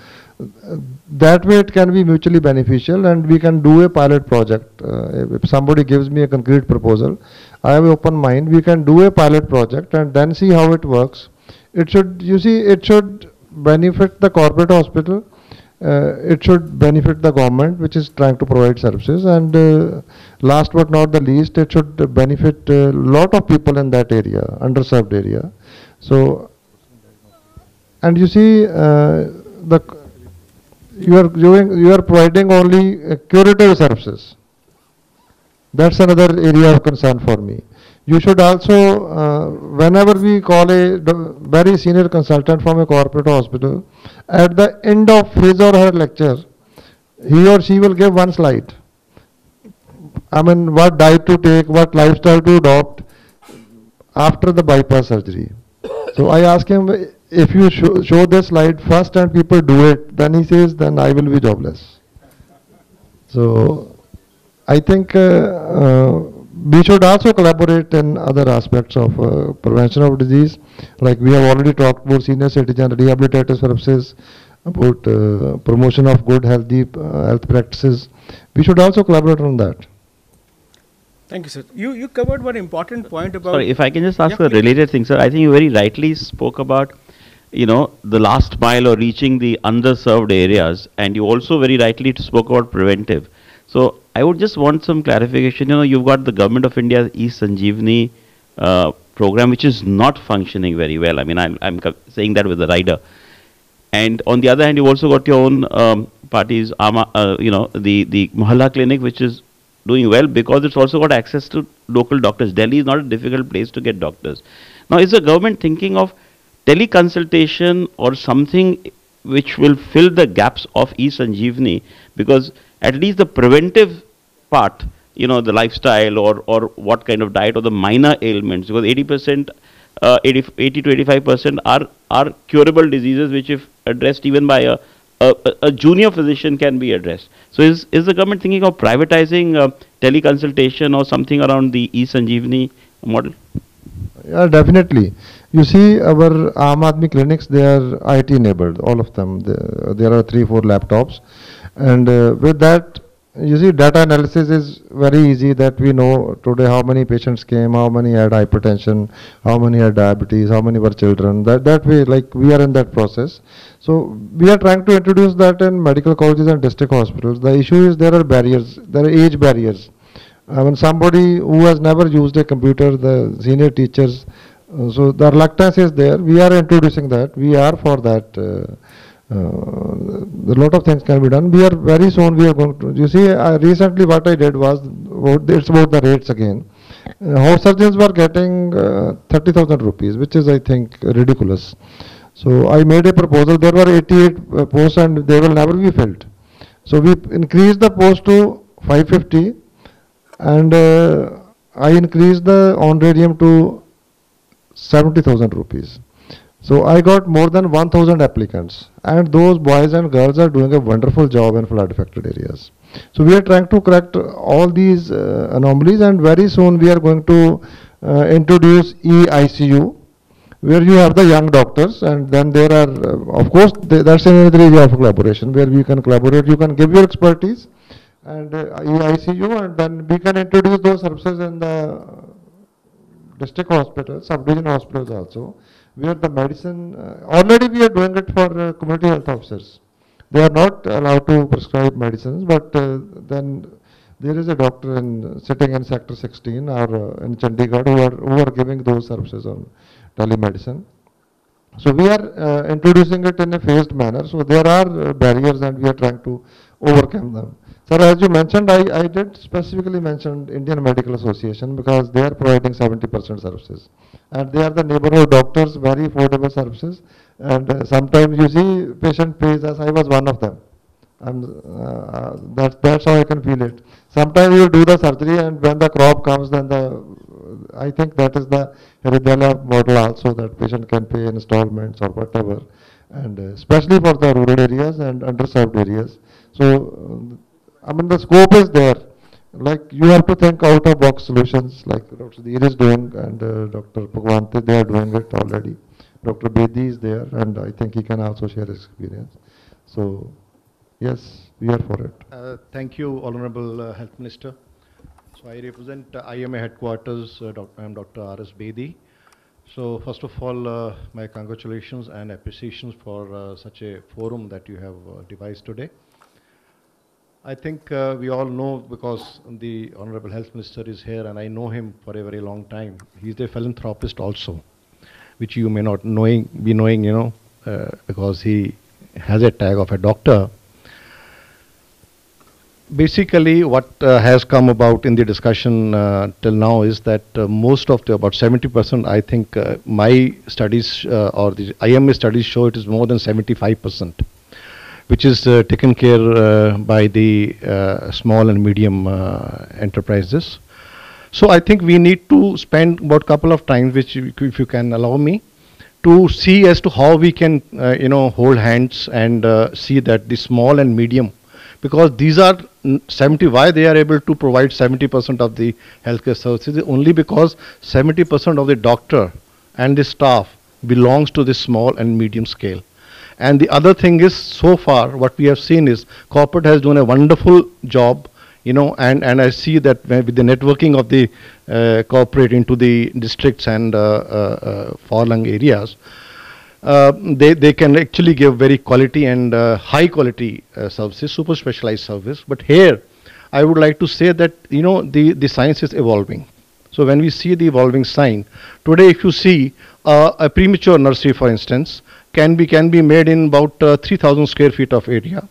that way it can be mutually beneficial, and we can do a pilot project. If somebody gives me a concrete proposal, I have an open mind. We can do a pilot project and then see how it works. It should, you see, it should benefit the corporate hospital. It should benefit the government, which is trying to provide services, and last but not the least, it should benefit a lot of people in that area, underserved area. So, and you see, you are providing only curative services. That's another area of concern for me. You should also, whenever we call a very senior consultant from a corporate hospital, at the end of his or her lecture, he or she will give one slide. I mean, what diet to take, what lifestyle to adopt after the bypass surgery. So I ask him, if you show this slide first and people do it, then he says, then I will be jobless. So I think we should also collaborate in other aspects of prevention of disease. Like we have already talked about senior citizen rehabilitative services, about promotion of good healthy health practices. We should also collaborate on that. Thank you, sir. You covered one important point about... Sorry, if I can just ask a related thing, sir. I think you very rightly spoke about, you know, the last mile or reaching the underserved areas, and you also very rightly spoke about preventive. So I would just want some clarification. You know, you've got the Government of India's e-Sanjeevani program, which is not functioning very well. I mean, I'm saying that with the rider. And on the other hand, you've also got your own parties, you know, the Mohalla clinic, which is doing well because it's also got access to local doctors. Delhi is not a difficult place to get doctors. Now, is the government thinking of teleconsultation or something which will fill the gaps of e-Sanjeevani? Because at least the preventive part, you know, the lifestyle or what kind of diet or the minor ailments, because 80% 80 to 85% are curable diseases which, if addressed even by a junior physician, can be addressed. So is the government thinking of privatizing teleconsultation or something around the e-Sanjeevani model? Yeah, definitely. You see, our Aam Aadmi clinics, they are IT enabled, all of them. There are 3-4 laptops. And with that, you see, data analysis is very easy, that we know today how many patients came, how many had hypertension, how many had diabetes, how many were children. That way, like, we are in that process. So we are trying to introduce that in medical colleges and district hospitals. The issue is there are barriers, there are age barriers. When somebody who has never used a computer, the senior teachers, so the reluctance is there. We are introducing that. We are for that. A lot of things can be done. We are very soon, we are going to, you see, recently what I did was, it's about the rates again. House surgeons were getting 30,000 rupees, which is, I think, ridiculous. So I made a proposal. There were 88 posts and they will never be filled. So we increased the post to 550, and I increased the honorarium to 70,000 rupees. So I got more than 1,000 applicants, and those boys and girls are doing a wonderful job in flood affected areas. So we are trying to correct all these anomalies, and very soon we are going to introduce e-ICU, where you have the young doctors, and then there are, of course, that's another area of collaboration where we can collaborate. You can give your expertise and e-ICU, and then we can introduce those services in the district hospitals, sub-division hospitals also, where the medicine, already we are doing it for community health officers. They are not allowed to prescribe medicines, but then there is a doctor sitting in sector 16 or in Chandigarh who are giving those services on telemedicine. So we are introducing it in a phased manner. So there are barriers and we are trying to overcome them. Sir, as you mentioned, I did specifically mention Indian Medical Association because they are providing 70% services. And they are the neighborhood doctors, very affordable services. And sometimes you see patient pays us. I was one of them. That's how I can feel it. Sometimes you do the surgery, and when the crop comes, then I think that is the Hridayala model also, that patient can pay in installments or whatever, and especially for the rural areas and underserved areas. So, I mean, the scope is there. Like, you have to think out of box solutions, like Dr. Dheer is doing, and Dr. Bhagwante, they are doing it already. Dr. Bedi is there, and I think he can also share his experience. So, yes, we are for it. Thank you, Honorable Health Minister. So I represent IMA headquarters. I am Dr. R.S. Bedi. So first of all, my congratulations and appreciations for such a forum that you have devised today. I think we all know, because the Honorable Health Minister is here, and I know him for a very long time. He's a philanthropist also, which you may not be knowing, you know, because he has a tag of a doctor. Basically, what has come about in the discussion till now is that most of the, about 70%, I think my studies or the IMA studies show it is more than 75%, which is taken care by the small and medium enterprises. So I think we need to spend about a couple of times, which if you can allow me, to see as to how we can, you know, hold hands and see that the small and medium, because these are 70, why they are able to provide 70% of the healthcare services, only because 70% of the doctor and the staff belongs to the small and medium scale. And the other thing is, so far what we have seen is corporate has done a wonderful job, you know, and I see that with the networking of the corporate into the districts and far-flung areas, they can actually give very quality and high quality services, super specialized service. But here, I would like to say that, you know, the science is evolving. So when we see the evolving science, today if you see a premature nursery, for instance, can be made in about 3,000 square feet of area.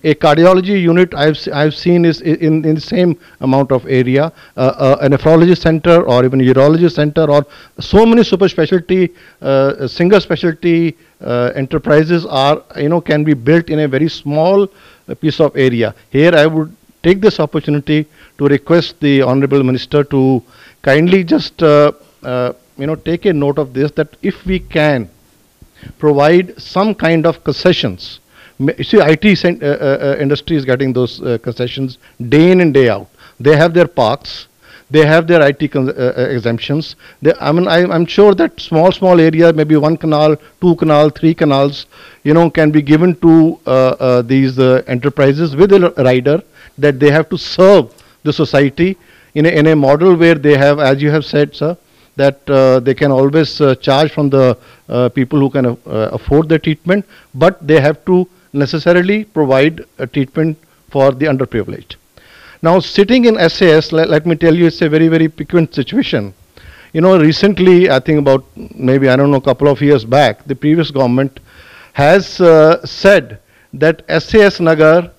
A cardiology unit I've seen is in the same amount of area. A nephrology center or even a urology center, or so many super specialty, single specialty enterprises are, you know, can be built in a very small piece of area. Here I would take this opportunity to request the Honorable Minister to kindly just you know, take a note of this, that if we can provide some kind of concessions. You see, IT industry is getting those concessions day in and day out. They have their parks, they have their IT exemptions. I'm sure that small areas, maybe 1 canal, 2 canal, 3 canals, you know, can be given to these enterprises with a rider, that they have to serve the society in a model where they have, as you have said, sir, that they can always charge from the people who can afford the treatment, but they have to necessarily provide a treatment for the underprivileged. Now, sitting in SAS, let me tell you, it's a very, very piquant situation. You know, recently, I think about maybe, I don't know, a couple of years back, the previous government has said that SAS Nagar,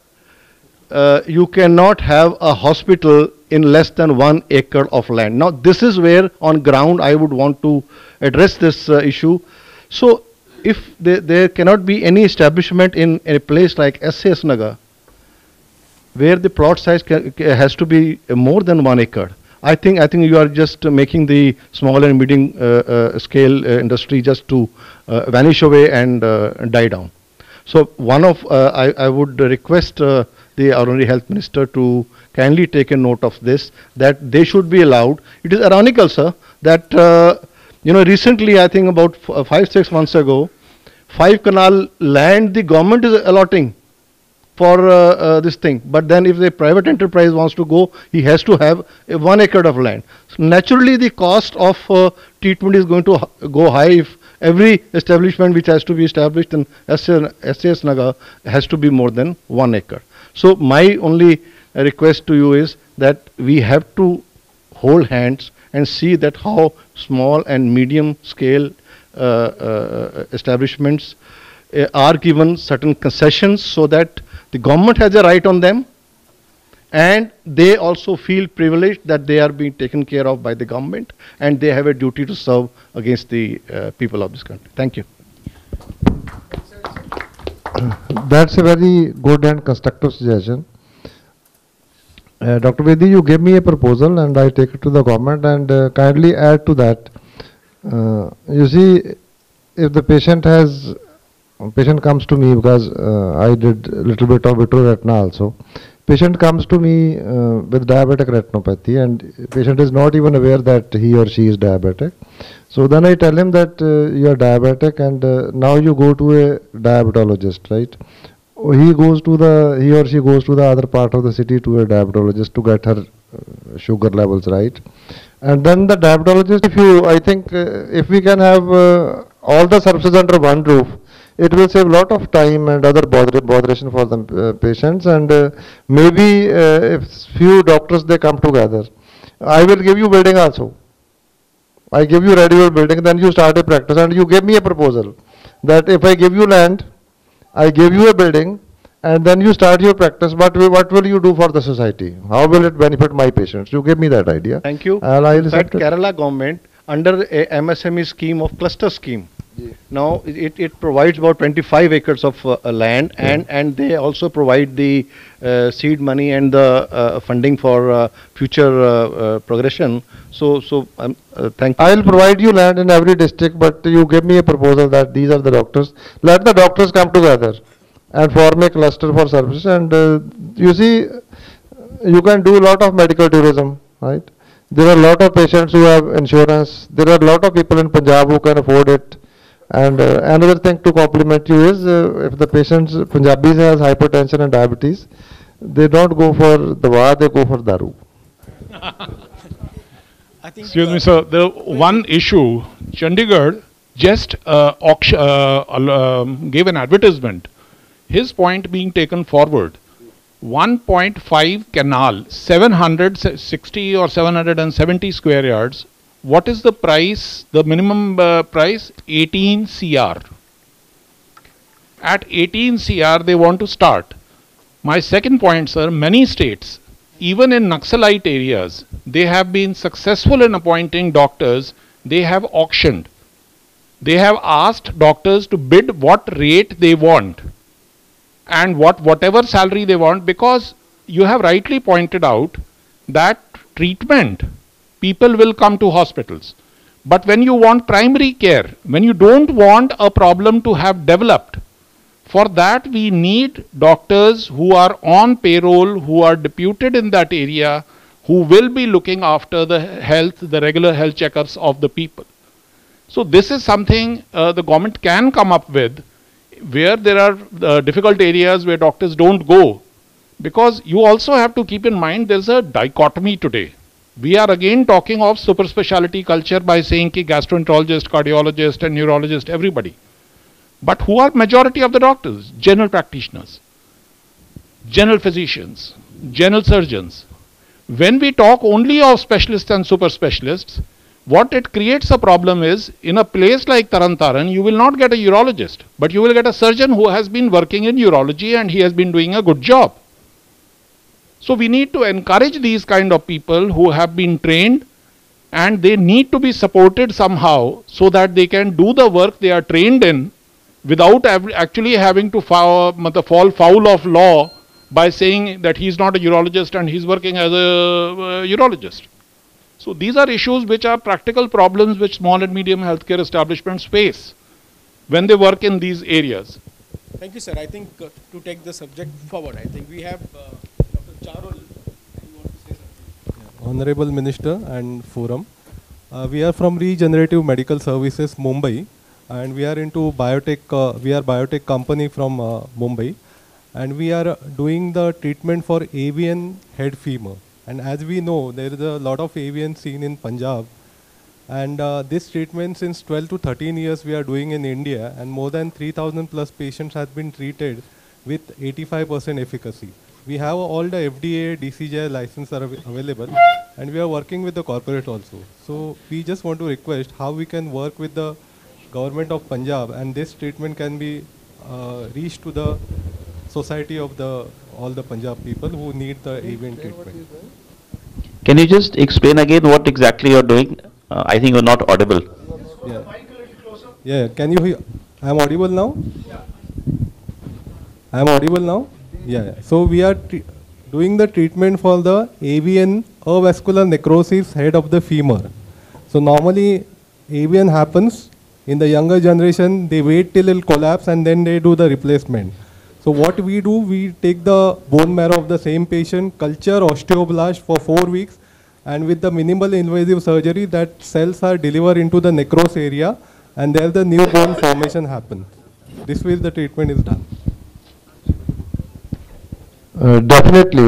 you cannot have a hospital in less than 1 acre of land. Now, this is where on ground I would want to address this issue. So, if there cannot be any establishment in a place like SAS Nagar, where the plot size has to be more than 1 acre, I think you are just making the small and medium scale industry just to vanish away and die down. So I would request the Honorary Health Minister to kindly take a note of this, that they should be allowed. It is ironical, sir, that you know, recently, I think about 5-6 months ago, 5 canal land the government is allotting for this thing. But then if the private enterprise wants to go, he has to have 1 acre of land. So naturally, the cost of treatment is going to go high if every establishment which has to be established in SAS Nagar has to be more than 1 acre. So my only request to you is that we have to hold hands and see that how small and medium scale establishments are given certain concessions, so that the government has a right on them and they also feel privileged that they are being taken care of by the government and they have a duty to serve against the people of this country. Thank you. That's a very good and constructive suggestion. Dr. Vedi, you gave me a proposal and I take it to the government and kindly add to that. You see, if the patient comes to me because I did a little bit of vitreoretina also. Patient comes to me with diabetic retinopathy and patient is not even aware that he or she is diabetic. So then I tell him that you are diabetic and now you go to a diabetologist, right? He or she goes to the other part of the city to a diabetologist to get her sugar levels right. And then the diabetologist, if we can have all the services under one roof, it will save a lot of time and other botheration for the patients. And maybe if few doctors they come together, I will give you building also. I give you ready building, then you start a practice and you give me a proposal that if I give you land, I give you a building and then you start your practice, what will you do for the society? How will it benefit my patients? You give me that idea. Thank you. In fact, Kerala government under a MSME scheme of cluster scheme. Yeah. Now it provides about 25 acres of land and they also provide the seed money and the funding for future progression. So thank you. I will provide you land in every district, but you give me a proposal that these are the doctors. Let the doctors come together and form a cluster for services. And you see, you can do a lot of medical tourism, right? There are a lot of patients who have insurance. There are a lot of people in Punjab who can afford it. And another thing to compliment you is if the patients, Punjabis has hypertension and diabetes, they don't go for dawa, they go for daru. Excuse me, sir. The one issue, Chandigarh just gave an advertisement. His point being taken forward. 1.5 canal, 760 or 770 square yards. What is the price, the minimum price? 18 CR. At 18 CR, they want to start. My second point, sir, many states, even in Naxalite areas, they have been successful in appointing doctors. They have auctioned. They have asked doctors to bid what rate they want and whatever salary they want, because you have rightly pointed out that treatment, people will come to hospitals. But when you want primary care, when you don't want a problem to have developed, for that we need doctors who are on payroll, who are deputed in that area, who will be looking after the health, the regular health checkers of the people. So this is something the government can come up with, where there are difficult areas where doctors don't go. Because you also have to keep in mind there's a dichotomy today. We are again talking of super specialty culture by saying ki gastroenterologist, cardiologist and neurologist, everybody. But who are majority of the doctors? General practitioners, general physicians, general surgeons. When we talk only of specialists and super specialists, what it creates a problem is, in a place like Tarantaran, you will not get a urologist, but you will get a surgeon who has been working in urology and he has been doing a good job. So we need to encourage these kind of people who have been trained, and they need to be supported somehow so that they can do the work they are trained in without actually having to fall foul of law by saying that he is not a urologist and he is working as a urologist. So these are issues which are practical problems which small and medium healthcare establishments face when they work in these areas. Thank you, sir. I think to take the subject forward, I think we have Dr. Charul. You want to say something? Honorable Minister and Forum. We are from Regenerative Medical Services, Mumbai, and we are into biotech. We are biotech company from Mumbai, and we are doing the treatment for avian head femur. And as we know, there is a lot of avian seen in Punjab, and this treatment since 12 to 13 years we are doing in India, and more than 3,000 plus patients have been treated with 85% efficacy. We have all the FDA, DCGI license are available, and we are working with the corporate also. So we just want to request how we can work with the government of Punjab, and this treatment can be reached to the society of all the Punjab people who need the avian treatment. Can you just explain again what exactly you're doing? I think you're not audible. Yeah. Yeah. Can you hear? I am audible now? I am audible now? Yeah. So we are doing the treatment for the AVN, avascular necrosis, head of the femur. So normally AVN happens in the younger generation, they wait till it collapse and then they do the replacement. So what we do, we take the bone marrow of the same patient, culture osteoblast for 4 weeks, and with the minimal invasive surgery, that cells are delivered into the necrosed area, and there the new bone formation happens. This way the treatment is done. Definitely.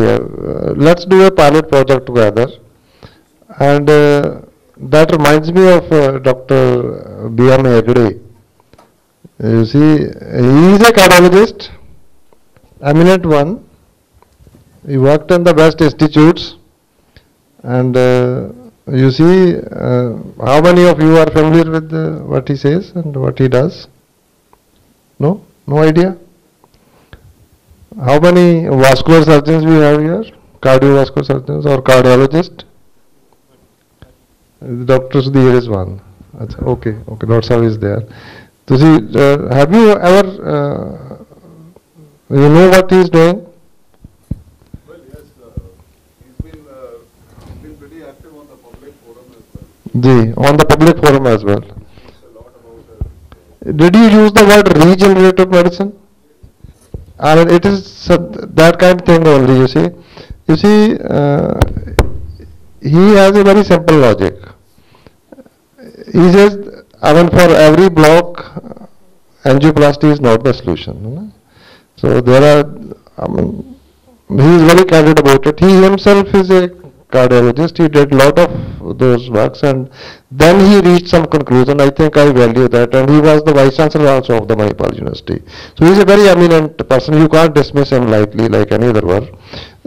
Let's do a pilot project together. And that reminds me of Dr. B.M. Aggarwal. You see, he is a cardiologist, eminent one. He worked in the best institutes. And you see, how many of you are familiar with what he says and what he does? No? No idea? How many vascular surgeons we have here? Cardiovascular surgeons or cardiologists? Doctors, there is one. Okay, okay, Dr. is there. So see, have you ever, you know what he is doing? Well, yes, he's been pretty active on the public forum as well. On the public forum as well. Did you use the word regenerative medicine? I mean, it is that kind of thing only, you see. You see, he has a very simple logic. He says, I mean, for every block, angioplasty is not the solution. You know? So there are, I mean, he is very candid about it. He himself is a cardiologist. He did a lot of those works and then he reached some conclusion. I think I value that, and he was the vice chancellor also of the Manipal University. So he is a very eminent person. You can't dismiss him lightly like any other one.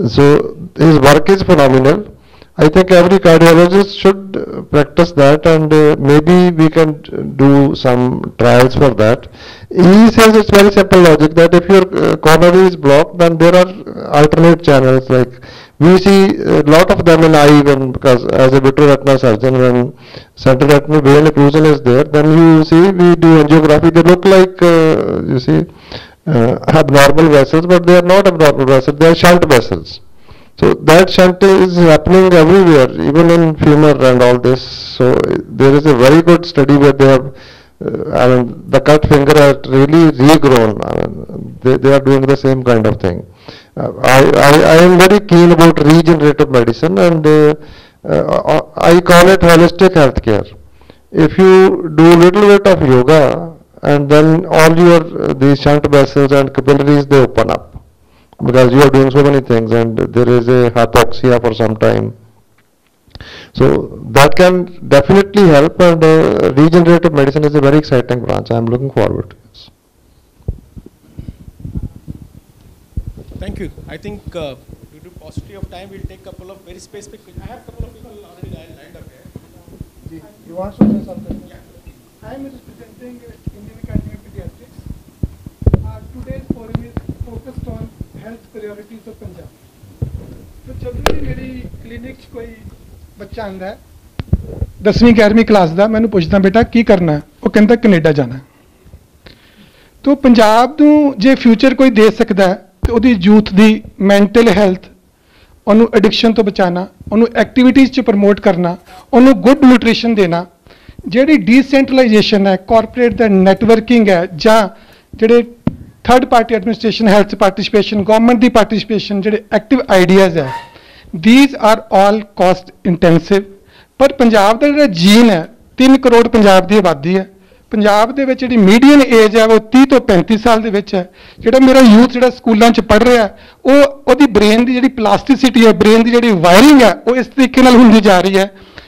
So his work is phenomenal. I think every cardiologist should practice that, and maybe we can do some trials for that. He says it's very simple logic that if your coronary is blocked, then there are alternate channels. Like we see a lot of them in eye, when, because as a vitreoretinal surgeon, when central retinal vein occlusion is there, then you see we do angiography. They look like you see abnormal vessels, but they are not abnormal vessels. They are shunt vessels. So that shunt is happening everywhere, even in femur and all this. So there is a very good study where they have, I mean, the cut finger has really regrown. I mean, they are doing the same kind of thing. I am very keen about regenerative medicine, and I call it holistic healthcare. If you do a little bit of yoga, and then all your these shunt vessels and capillaries, they open up. Because you are doing so many things and there is a hypoxia for some time. So that can definitely help, and regenerative medicine is a very exciting branch. I am looking forward to this. Thank you. I think due to paucity of time, we'll take a couple of very specific. I have a couple of people already lined up here. You want to say something? Yeah. I am representing Indian Academy of Pediatrics. Today's forum is focused on health priorities of Punjab. तो जब भी मेरी clinic कोई बच्चा आंदा है 10वीं 11वीं क्लास ਦਾ ਮੈਨੂੰ ਪੁੱਛਦਾ ਬੇਟਾ ਕੀ ਕਰਨਾ ਹੈ ਉਹ ਕਹਿੰਦਾ ਕੈਨੇਡਾ ਜਾਣਾ तो पंजाब ਨੂੰ ਜੇ ਫਿਊਚਰ ਕੋਈ ਦੇ ਸਕਦਾ ਹੈ ਤੇ ਉਹਦੀ ਯੂਥ ਦੀ ਮੈਂਟਲ ਹੈਲਥ ਉਹਨੂੰ ਐਡਿਕਸ਼ਨ ਤੋਂ ਬਚਾਉਣਾ ਉਹਨੂੰ ਐਕਟੀਵਿਟੀਜ਼ ਚ ਪ੍ਰਮੋਟ ਕਰਨਾ ਉਹਨੂੰ ਗੁੱਡ ਨਿਊਟ੍ਰੀਸ਼ਨ ਦੇਣਾ ਜਿਹੜੀ ਡੀਸੈਂਟਰਲਾਈਜੇਸ਼ਨ ਹੈ ਕਾਰਪੋਰੇਟ ਦਾ ਨੈਟਵਰਕਿੰਗ ਹੈ ਜਾਂ ਜਿਹੜੇ third party administration health participation government की पार्टिसिपेशन जो एक्टिव आइडियाज़ है these are all cost intensive पर पंजाब का जो जीन है 3 करोड़ पंजाब की आबादी है पंजाब के जी मीडियन एज है वो 30 तो 35 साल के है जो मेरा यूथ जो स्कूलों पढ़ रहा है वो ब्रेन की जी प्लास्टिसिटी है ब्रेन की जी वायरिंग है वो इस तरीके होंदी जा रही है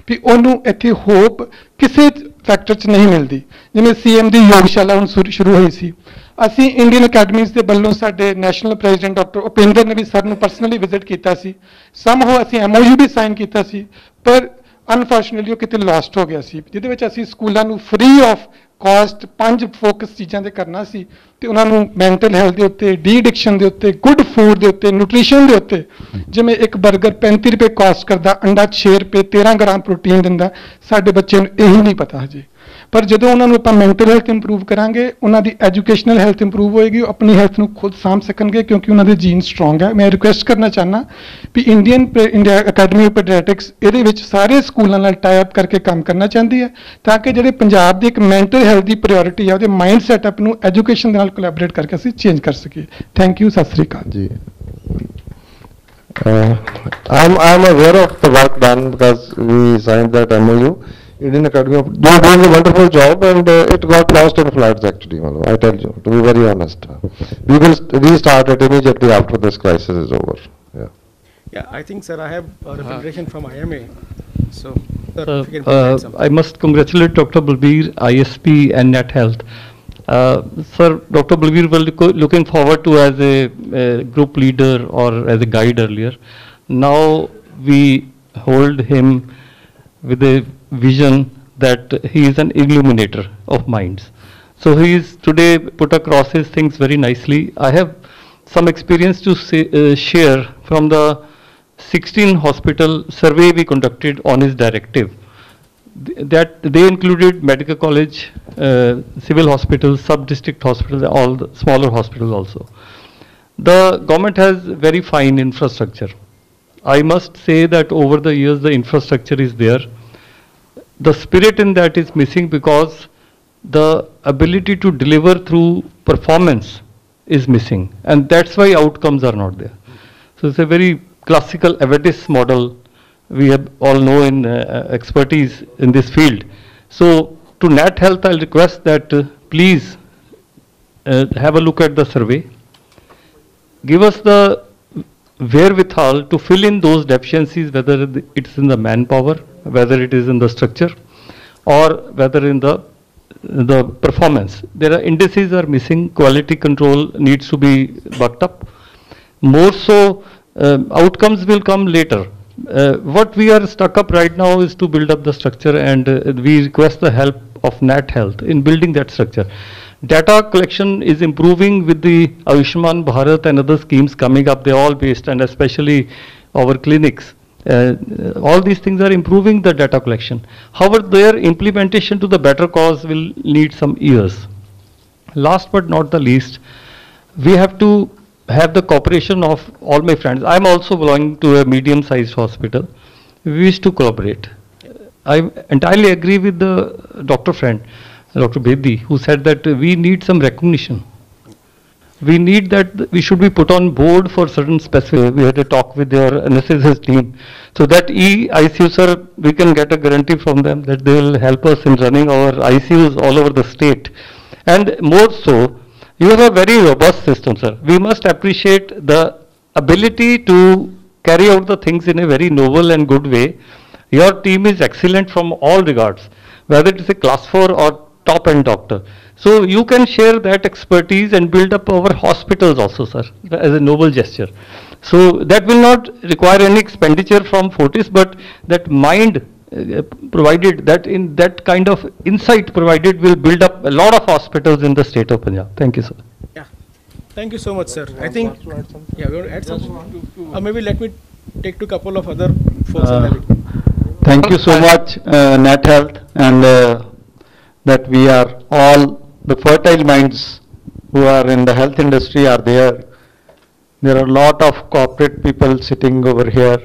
भी उन्होंने इतने होप किसी फैक्टर च नहीं मिलती जिमें CM की योगशाला हम शुरू हुई सी ਅਸੀਂ ਇੰਡੀਅਨ ਅਕੈਡਮੀਜ਼ ਦੇ ਵੱਲੋਂ ਸਾਡੇ ਨੈਸ਼ਨਲ ਪ੍ਰੈਜ਼ੀਡੈਂਟ ਡਾਕਟਰ ਉਪਿੰਦਰ ਨੇ ਵੀ ਸਰ ਨੂੰ ਪਰਸਨਲੀ ਵਿਜ਼ਿਟ ਕੀਤਾ ਸੀ ਸਮਹੋ ਅਸੀਂ MOU ਵੀ ਸਾਈਨ ਕੀਤਾ ਸੀ ਪਰ ਅਨਫੋਰਚੂਨੇਟਲੀ ਉਹ ਕਿਤੇ ਲਾਸਟ ਹੋ ਗਿਆ ਸੀ ਜਿਹਦੇ ਵਿੱਚ ਅਸੀਂ ਸਕੂਲਾਂ ਨੂੰ ਫ੍ਰੀ ਆਫ ਕਾਸਟ 5 ਫੋਕਸ ਚੀਜ਼ਾਂ ਤੇ ਕਰਨਾ ਸੀ ਤੇ ਉਹਨਾਂ ਨੂੰ ਮੈਂਟਲ ਹੈਲਥ ਦੇ ਉੱਤੇ ਡੀ ਐਡਿਕਸ਼ਨ ਦੇ ਉੱਤੇ ਗੁੱਡ ਫੂਡ ਦੇ ਉੱਤੇ ਨਿਊਟ੍ਰੀਸ਼ਨ ਦੇ ਉੱਤੇ ਜਿਵੇਂ ਇੱਕ 버ਗਰ 35 ਰੁਪਏ ਕਾਸਟ ਕਰਦਾ ਅੰਡਾ 6 ਰੁਪਏ 13 ਗ੍ਰਾਮ ਪ੍ਰੋਟੀਨ ਦਿੰਦਾ ਸਾਡੇ ਬੱਚੇ ਨੂੰ ਇਹੀ ਨਹੀਂ ਪਤਾ ਹਜੇ ਪਰ ਜਦੋਂ ਉਹਨਾਂ ਨੂੰ ਆਪਾਂ ਮੈਂਟਲ ਹੈਲਥ ਇੰਪਰੂਵ ਕਰਾਂਗੇ, ਉਹਨਾਂ ਦੀ ਐਜੂਕੇਸ਼ਨਲ ਹੈਲਥ ਇੰਪਰੂਵ ਹੋਏਗੀ, ਉਹ ਆਪਣੀ ਹੈਲਥ ਨੂੰ ਖੁਦ ਸਾਂਭ ਸਕਣਗੇ ਕਿਉਂਕਿ ਉਹਨਾਂ ਦੇ ਜੀਨ ਸਟਰੋਂਗ ਹੈ। ਮੈਂ ਰਿਕੁਐਸਟ ਕਰਨਾ ਚਾਹੁੰਦਾ ਵੀ ਇੰਡੀਆ ਅਕੈਡਮੀ ਆਫ ਪੀਡੀਆਟ੍ਰਿਕਸ ਇਹਦੇ ਵਿੱਚ ਸਾਰੇ ਸਕੂਲਾਂ ਨਾਲ ਟਾਈ ਅਪ ਕਰਕੇ ਕੰਮ ਕਰਨਾ ਚਾਹੁੰਦੀ ਹੈ ਤਾਂ ਕਿ ਜਿਹੜੇ ਪੰਜਾਬ ਦੀ ਇੱਕ ਮੈਂਟਲ ਹੈਲਥ ਦੀ ਪ੍ਰਾਇੋਰਟੀ ਹੈ ਉਹਦੇ ਮਾਈਂਡ ਸੈਟਅਪ ਨੂੰ ਐਜੂਕੇਸ਼ਨ ਦੇ ਨਾਲ ਕੋਲੈਬੋਰੇਟ ਕਰਕੇ ਅਸੀਂ ਚੇਂਜ ਕਰ ਸਕੀਏ। ਥੈਂਕ ਯੂ, ਸਤਿ ਸ੍ਰੀ ਅਕਾਲ ਜੀ। I'm aware of the work done because we signed that MOU. Indian Academy of they are doing a wonderful job, and it got lost in floods actually. I tell you, to be very honest, we will restart it immediately after this crisis is over. Yeah. Yeah, I think, sir, I have a representation from IMA. So, I must congratulate Dr. Balbir, ISP and NATHEALTH. Sir, Dr. Balbir was looking forward to as a group leader or as a guide earlier. Now we hold him with a vision that he is an illuminator of minds. So he is today put across his things very nicely. I have some experience to share from the 16 hospital survey we conducted on his directive. That they included medical college, civil hospitals, sub-district hospitals, all the smaller hospitals also. The government has very fine infrastructure. I must say that over the years the infrastructure is there. The spirit in that is missing because the ability to deliver through performance is missing, and that's why outcomes are not there. So it's a very classical Avedis model we have all know in expertise in this field. So to NATHEALTH I'll request that please have a look at the survey. Give us the wherewithal to fill in those deficiencies, whether it's in the manpower, whether it is in the structure, or whether in the performance. There are indices are missing, quality control needs to be bucked up. More so, outcomes will come later. What we are stuck up right now is to build up the structure, and we request the help of NATHEALTH in building that structure. Data collection is improving with the Ayushman Bharat and other schemes coming up. They're all based, and especially our clinics. All these things are improving the data collection. However, their implementation to the better cause will need some years. Last but not the least, we have to have the cooperation of all my friends. I'm also belonging to a medium-sized hospital. We wish to collaborate. I entirely agree with the doctor friend, Dr. Bedi, who said that we need some recognition. We need that we should be put on board for certain specific. We had a talk with your anesthesia team. So that ICU, sir, we can get a guarantee from them that they will help us in running our ICUs all over the state. And more so, you have a very robust system, sir. We must appreciate the ability to carry out the things in a very novel and good way. Your team is excellent from all regards, whether it is a class 4 or top-end doctor. So you can share that expertise and build up our hospitals also, sir, as a noble gesture. So that will not require any expenditure from Fortis, but that mind provided, that in that kind of insight provided, will build up a lot of hospitals in the state of Punjab. Thank you, sir. Yeah. Thank you so much, sir. I think, yeah, we want to add something? Or maybe let me take to a couple of other folks. Thank you so much, NATHEALTH, and that we are all the fertile minds who are in the health industry are there. There are a lot of corporate people sitting over here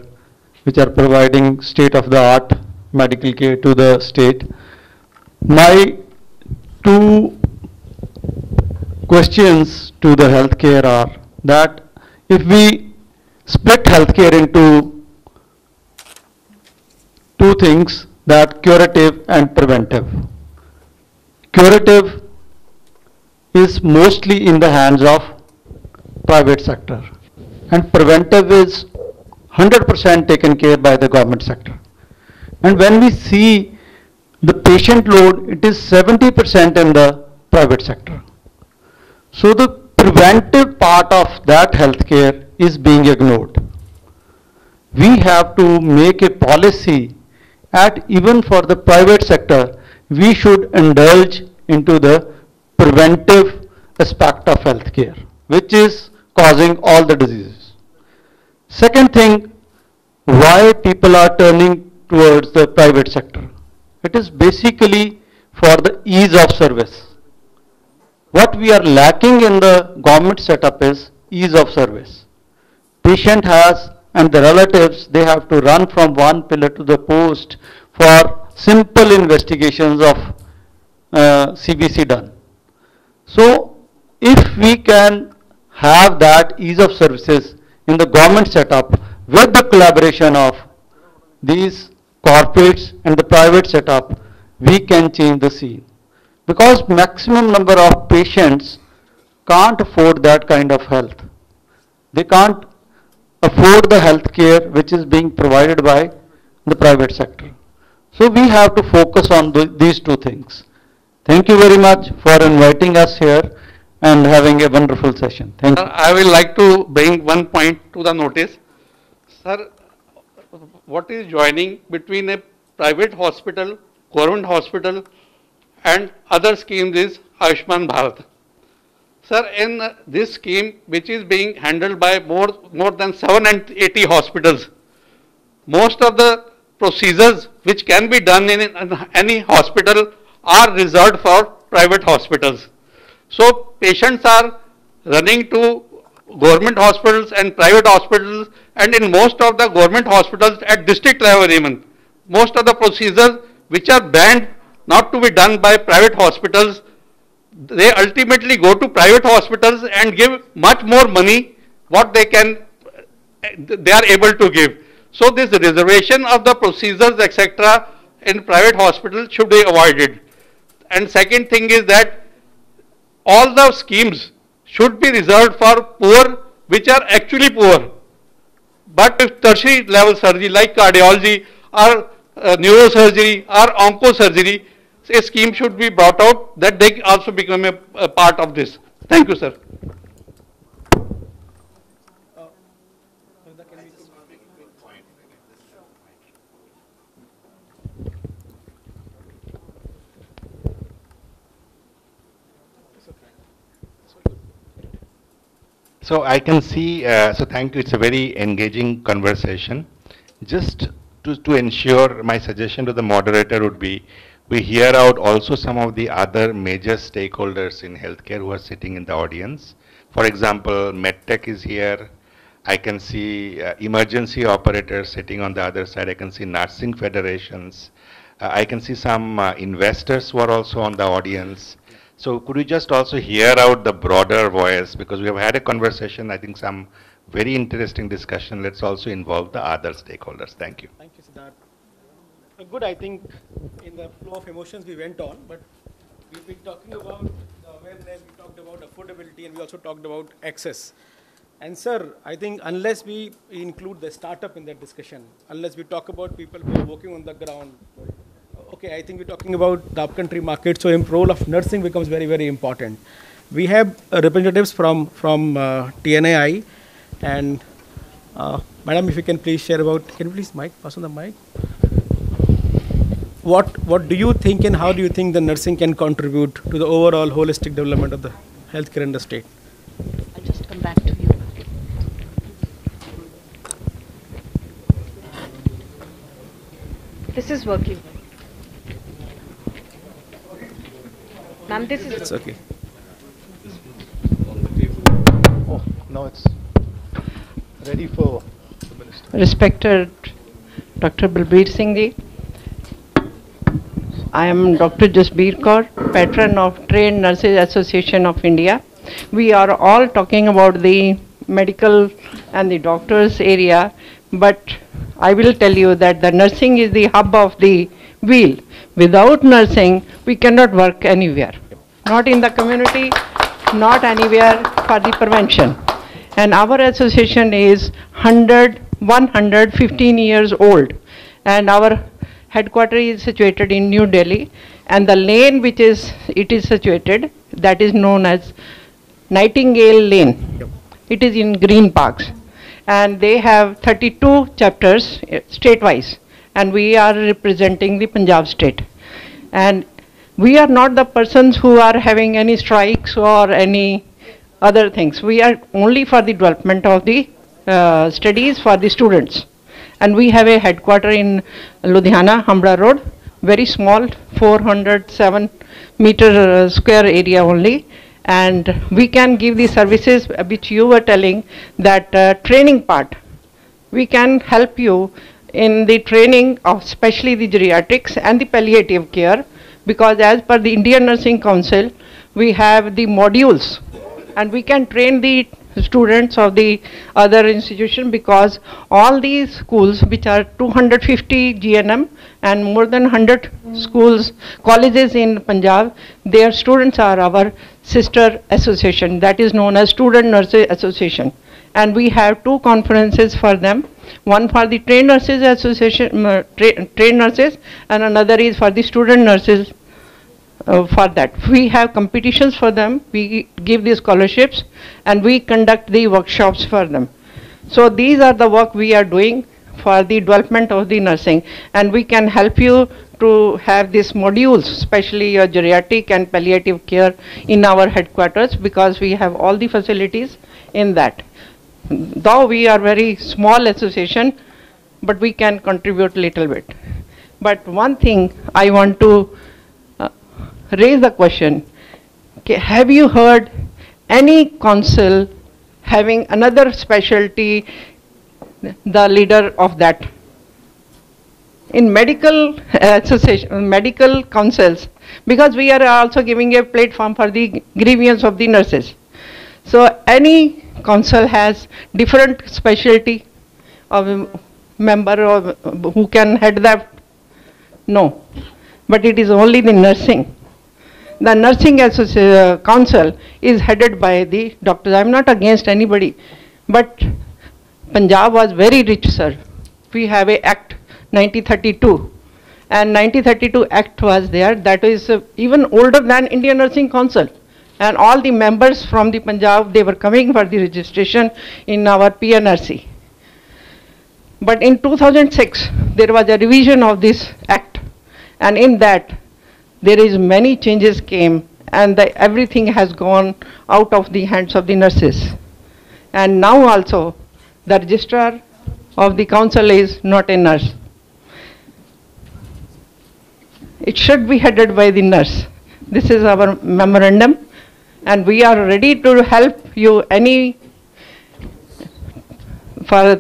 which are providing state-of-the-art medical care to the state. My two questions to the healthcare are that if we split healthcare into two things, that curative and preventive. Curative is mostly in the hands of private sector, and preventive is 100% taken care by the government sector. And when we see the patient load, it is 70% in the private sector. So the preventive part of that healthcare is being ignored. We have to make a policy at even for the private sector, we should indulge into the preventive aspect of healthcare, which is causing all the diseases. Second thing, why people are turning towards the private sector. It is basically for the ease of service. What we are lacking in the government setup is ease of service. Patient has and the relatives, they have to run from one pillar to the post for simple investigations of CBC done. So if we can have that ease of services in the government setup with the collaboration of these corporates and the private setup, we can change the scene. Because maximum number of patients can't afford that kind of health. They can't afford the health care which is being provided by the private sector. So we have to focus on these two things. Thank you very much for inviting us here and having a wonderful session. Thank you. I will like to bring one point to the notice. Sir, what is joining between a private hospital, government hospital and other schemes is Ayushman Bharat. Sir, in this scheme which is being handled by more than 780 hospitals, most of the procedures which can be done in any hospital are reserved for private hospitals. So patients are running to government hospitals and private hospitals, and in most of the government hospitals at district level even, most of the procedures which are banned not to be done by private hospitals, they ultimately go to private hospitals and give much more money what they are able to give. So this reservation of the procedures etc. in private hospitals should be avoided. And second thing is that all the schemes should be reserved for poor which are actually poor. But if tertiary level surgery like cardiology or neurosurgery or oncosurgery, a scheme should be brought out that they also become a part of this. Thank you, sir. So I can see, so thank you, it's a very engaging conversation. Just to ensure, my suggestion to the moderator would be, we hear out also some of the other major stakeholders in healthcare who are sitting in the audience. For example, MedTech is here. I can see emergency operators sitting on the other side. I can see nursing federations. I can see some investors who are also on the audience. So could we just also hear out the broader voice, because we have had a conversation, I think some very interesting discussion. Let's also involve the other stakeholders. Thank you. Thank you, Siddharth. Good, I think in the flow of emotions we went on, but we've been talking about the awareness, we talked about affordability, and we also talked about access. And sir, I think unless we include the startup in that discussion, unless we talk about people who are working on the ground, okay, I think we're talking about the upcountry market, so the role of nursing becomes very, very important. We have representatives from TNAI, and madam, if you can please share about, can you please pass on the mic? What do you think and how do you think the nursing can contribute to the overall holistic development of the healthcare in the state? I'll just come back to you. This is working. Ma'am, this is... It's okay. Oh, now it's ready for the minister. Respected Dr. Balbir Singh ji, I am Dr. Jasbir Kaur, patron of Trained Nurses Association of India. We are all talking about the medical and the doctors area, but I will tell you that the nursing is the hub of the wheel. Without nursing, we cannot work anywhere. Not in the community, not anywhere for the prevention. And our association is 115 years old. And our headquarters is situated in New Delhi. And the lane which it is situated, that is known as Nightingale Lane. Yep. It is in Green Parks. And they have 32 chapters state-wise. And we are representing the Punjab state. And we are not the persons who are having any strikes or any other things. We are only for the development of the studies for the students. And we have a headquarter in Ludhiana, Hon'ble Road, very small, 407 meter square area only. And we can give the services which you were telling, that training part. We can help you in the training of especially the geriatrics and the palliative care, because as per the Indian Nursing Council, we have the modules and we can train the students of the other institution, because all these schools, which are 250 GNM and more than 100 schools, colleges in Punjab, their students are our sister association, that is known as Student Nurses Association. And we have 2 conferences for them, one for the trained nurses association, trained nurses, and another is for the student nurses. For that, we have competitions for them, we give the scholarships, and we conduct the workshops for them. So these are the work we are doing for the development of the nursing, and we can help you to have these modules, especially your geriatric and palliative care, in our headquarters, because we have all the facilities in that. Though we are very small association, but we can contribute little bit. But one thing I want to raise the question, okay, have you heard any council having another specialty, the leader of that? In medical association, medical councils, because we are also giving a platform for the grievance of the nurses. So any council has different specialty of a member of who can head that? No, but it is only the nursing. The nursing council is headed by the doctors. I am not against anybody, but Punjab was very rich, sir. We have a Act 1932, and 1932 Act was there, that is even older than Indian Nursing Council. And all the members from the Punjab, they were coming for the registration in our PNRC. But in 2006, there was a revision of this Act, and in that, there is many changes came, and everything has gone out of the hands of the nurses. And now also, the registrar of the council is not a nurse. It should be headed by the nurse. This is our memorandum, and we are ready to help you any for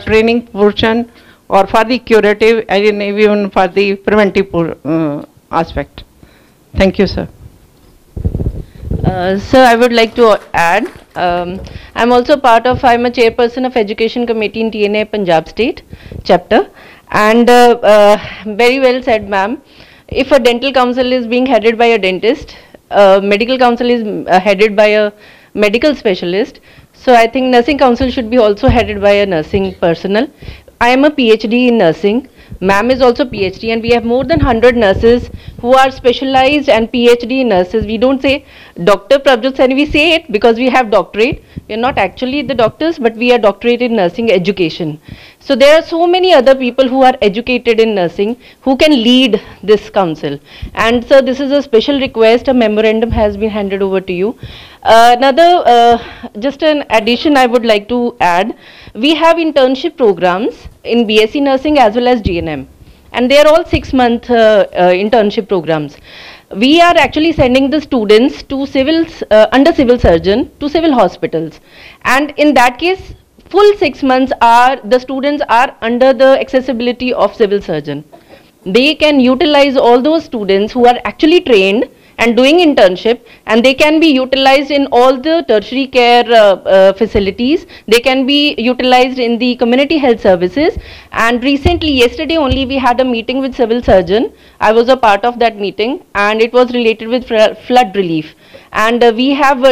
training portion, or for the curative, and even for the preventive aspect. Thank you, sir. Sir, I would like to add, I'm also part of, I'm a chairperson of Education Committee in TNA Punjab State chapter, and very well said, ma'am. If a dental council is being headed by a dentist, medical council is headed by a medical specialist, so I think nursing council should be also headed by a nursing personnel. I am a PhD in nursing. Ma'am is also PhD, and we have more than 100 nurses who are specialized and PhD nurses. We don't say Dr. Prabjot Sani, we say it because we have doctorate. We are not actually the doctors, but we are doctorate in nursing education. So there are so many other people who are educated in nursing who can lead this council. And so this is a special request, a memorandum has been handed over to you. Just an addition I would like to add, we have internship programs in BSc nursing as well as GNM, and they are all 6-month internship programs. We are actually sending the students to under civil surgeon to civil hospitals, and in that case full 6 months the students are under the accessibility of civil surgeon. They can utilize all those students who are actually trained and doing internship, and they can be utilized in all the tertiary care facilities. They can be utilized in the community health services. And recently, yesterday only, we had a meeting with civil surgeon. I was a part of that meeting, and it was related with flood relief. And we have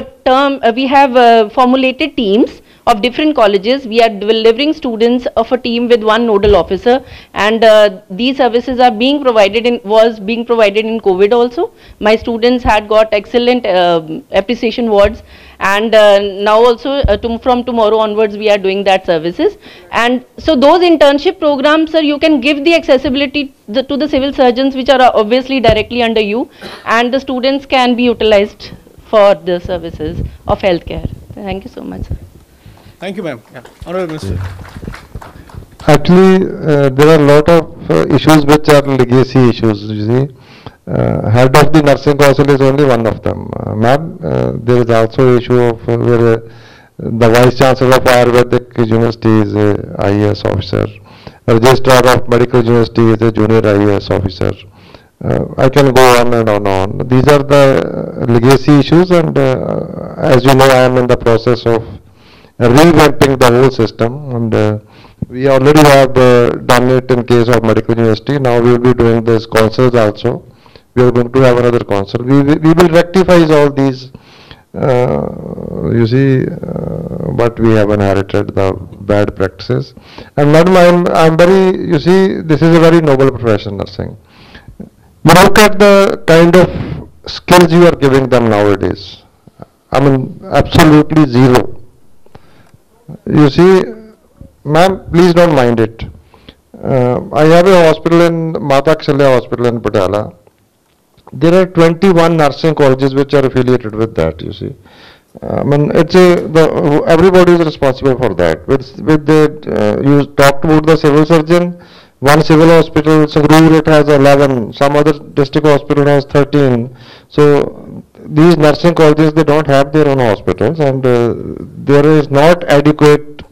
formulated teams of different colleges. We are delivering students of a team with one nodal officer, and these services are being provided in COVID also. My students had got excellent appreciation awards, and now also from tomorrow onwards we are doing that services. And so those internship programs, sir, you can give the accessibility to the civil surgeons, which are obviously directly under you, and the students can be utilized for the services of healthcare. Thank you so much, sir. Thank you, ma'am. Yeah. Honorable Minister. Actually, there are a lot of issues which are legacy issues, you see. Head of the nursing council is only one of them. Ma'am, there is also issue of where the vice chancellor of Ayurvedic University is a IAS officer. Registrar of Medical University is a junior IAS officer. I can go on and on and on. These are the legacy issues, and as you know, I am in the process of revamping the whole system, and we already have done it in case of Medical University. Now we will be doing this councils also. We are going to have another council. We will rectify all these, you see, what we have inherited, the bad practices. And madam, I'm very, you see, this is a very noble profession, nursing. You look at the kind of skills you are giving them nowadays. I mean, absolutely zero. You see, ma'am, please don't mind it. I have a hospital in Mata Kshalya Hospital in Patala. There are 21 nursing colleges which are affiliated with that, you see. I mean, it's everybody is responsible for that. You talked about the civil surgeon. One civil hospital, Sangrur, it has 11. Some other district hospital has 13. So these nursing colleges, they don't have their own hospitals, and there is not adequate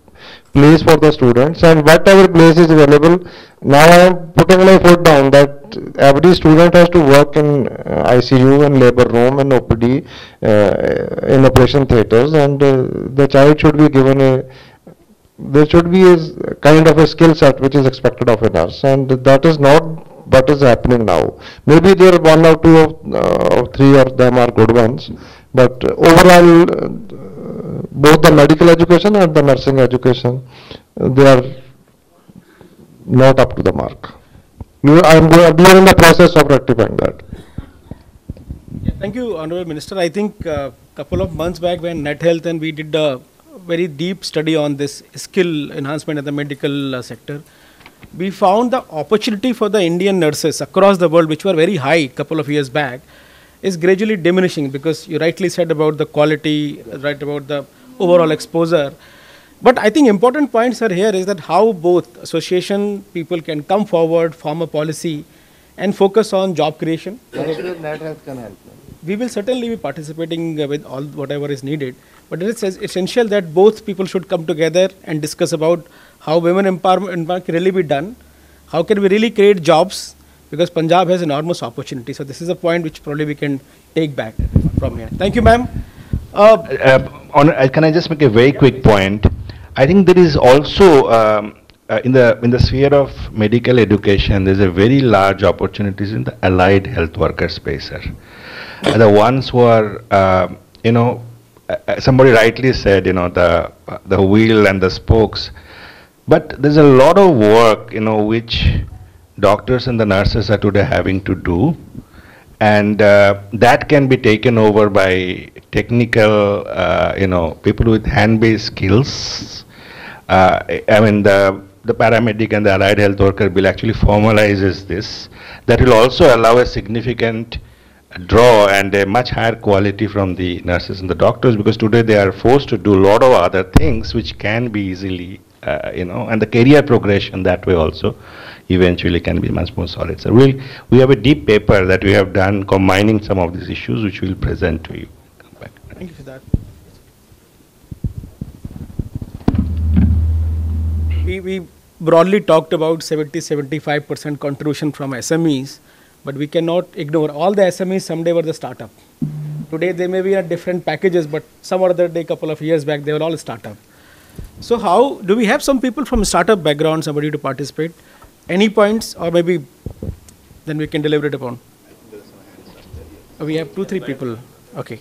place for the students. And whatever place is available, now I am putting my foot down that every student has to work in ICU and labor room and OPD, in operation theaters, and the child should be given there should be a kind of a skill set which is expected of a nurse, and that is not what is happening now. Maybe there are one or two or three of them are good ones, but overall both the medical education and the nursing education, they are not up to the mark. We are in the process of rectifying that. Yeah, thank you, Honorable Minister. I think a couple of months back when NATHEALTH and we did a very deep study on this skill enhancement in the medical sector, we found the opportunity for the Indian nurses across the world, which were very high a couple of years back, is gradually diminishing, because you rightly said about the quality, right, about the overall exposure. But I think important points are here is that how both association people can come forward, form a policy and focus on job creation. NATHEALTH can help. We will certainly be participating with all whatever is needed, but it is essential that both people should come together and discuss about how women empowerment can really be done, how can we really create jobs, because Punjab has enormous opportunity. So this is a point which probably we can take back from here. Thank you, ma'am. Can I just make a very quick point? I think there is also in the sphere of medical education, there's a very large opportunities in the allied health worker space, sir. The ones who are, somebody rightly said, the wheel and the spokes, but there's a lot of work, which doctors and the nurses are today having to do, and that can be taken over by technical, people with hand-based skills. I mean, the paramedic and the allied health worker bill actually formalizes this. That will also allow a significant draw and a much higher quality from the nurses and the doctors, because today they are forced to do a lot of other things which can be easily, and the career progression that way also eventually can be much more solid. So we have a deep paper that we have done combining some of these issues, which we will present to you. Thank you for that. We broadly talked about 70-75% contribution from SMEs, but we cannot ignore all the SMEs someday were the startup. Today they may be at different packages, but some other day, couple of years back, they were all startup. So how do we have some people from startup background, somebody to participate? Any points, or maybe then we can deliberate upon? We have 2-3 people. Okay.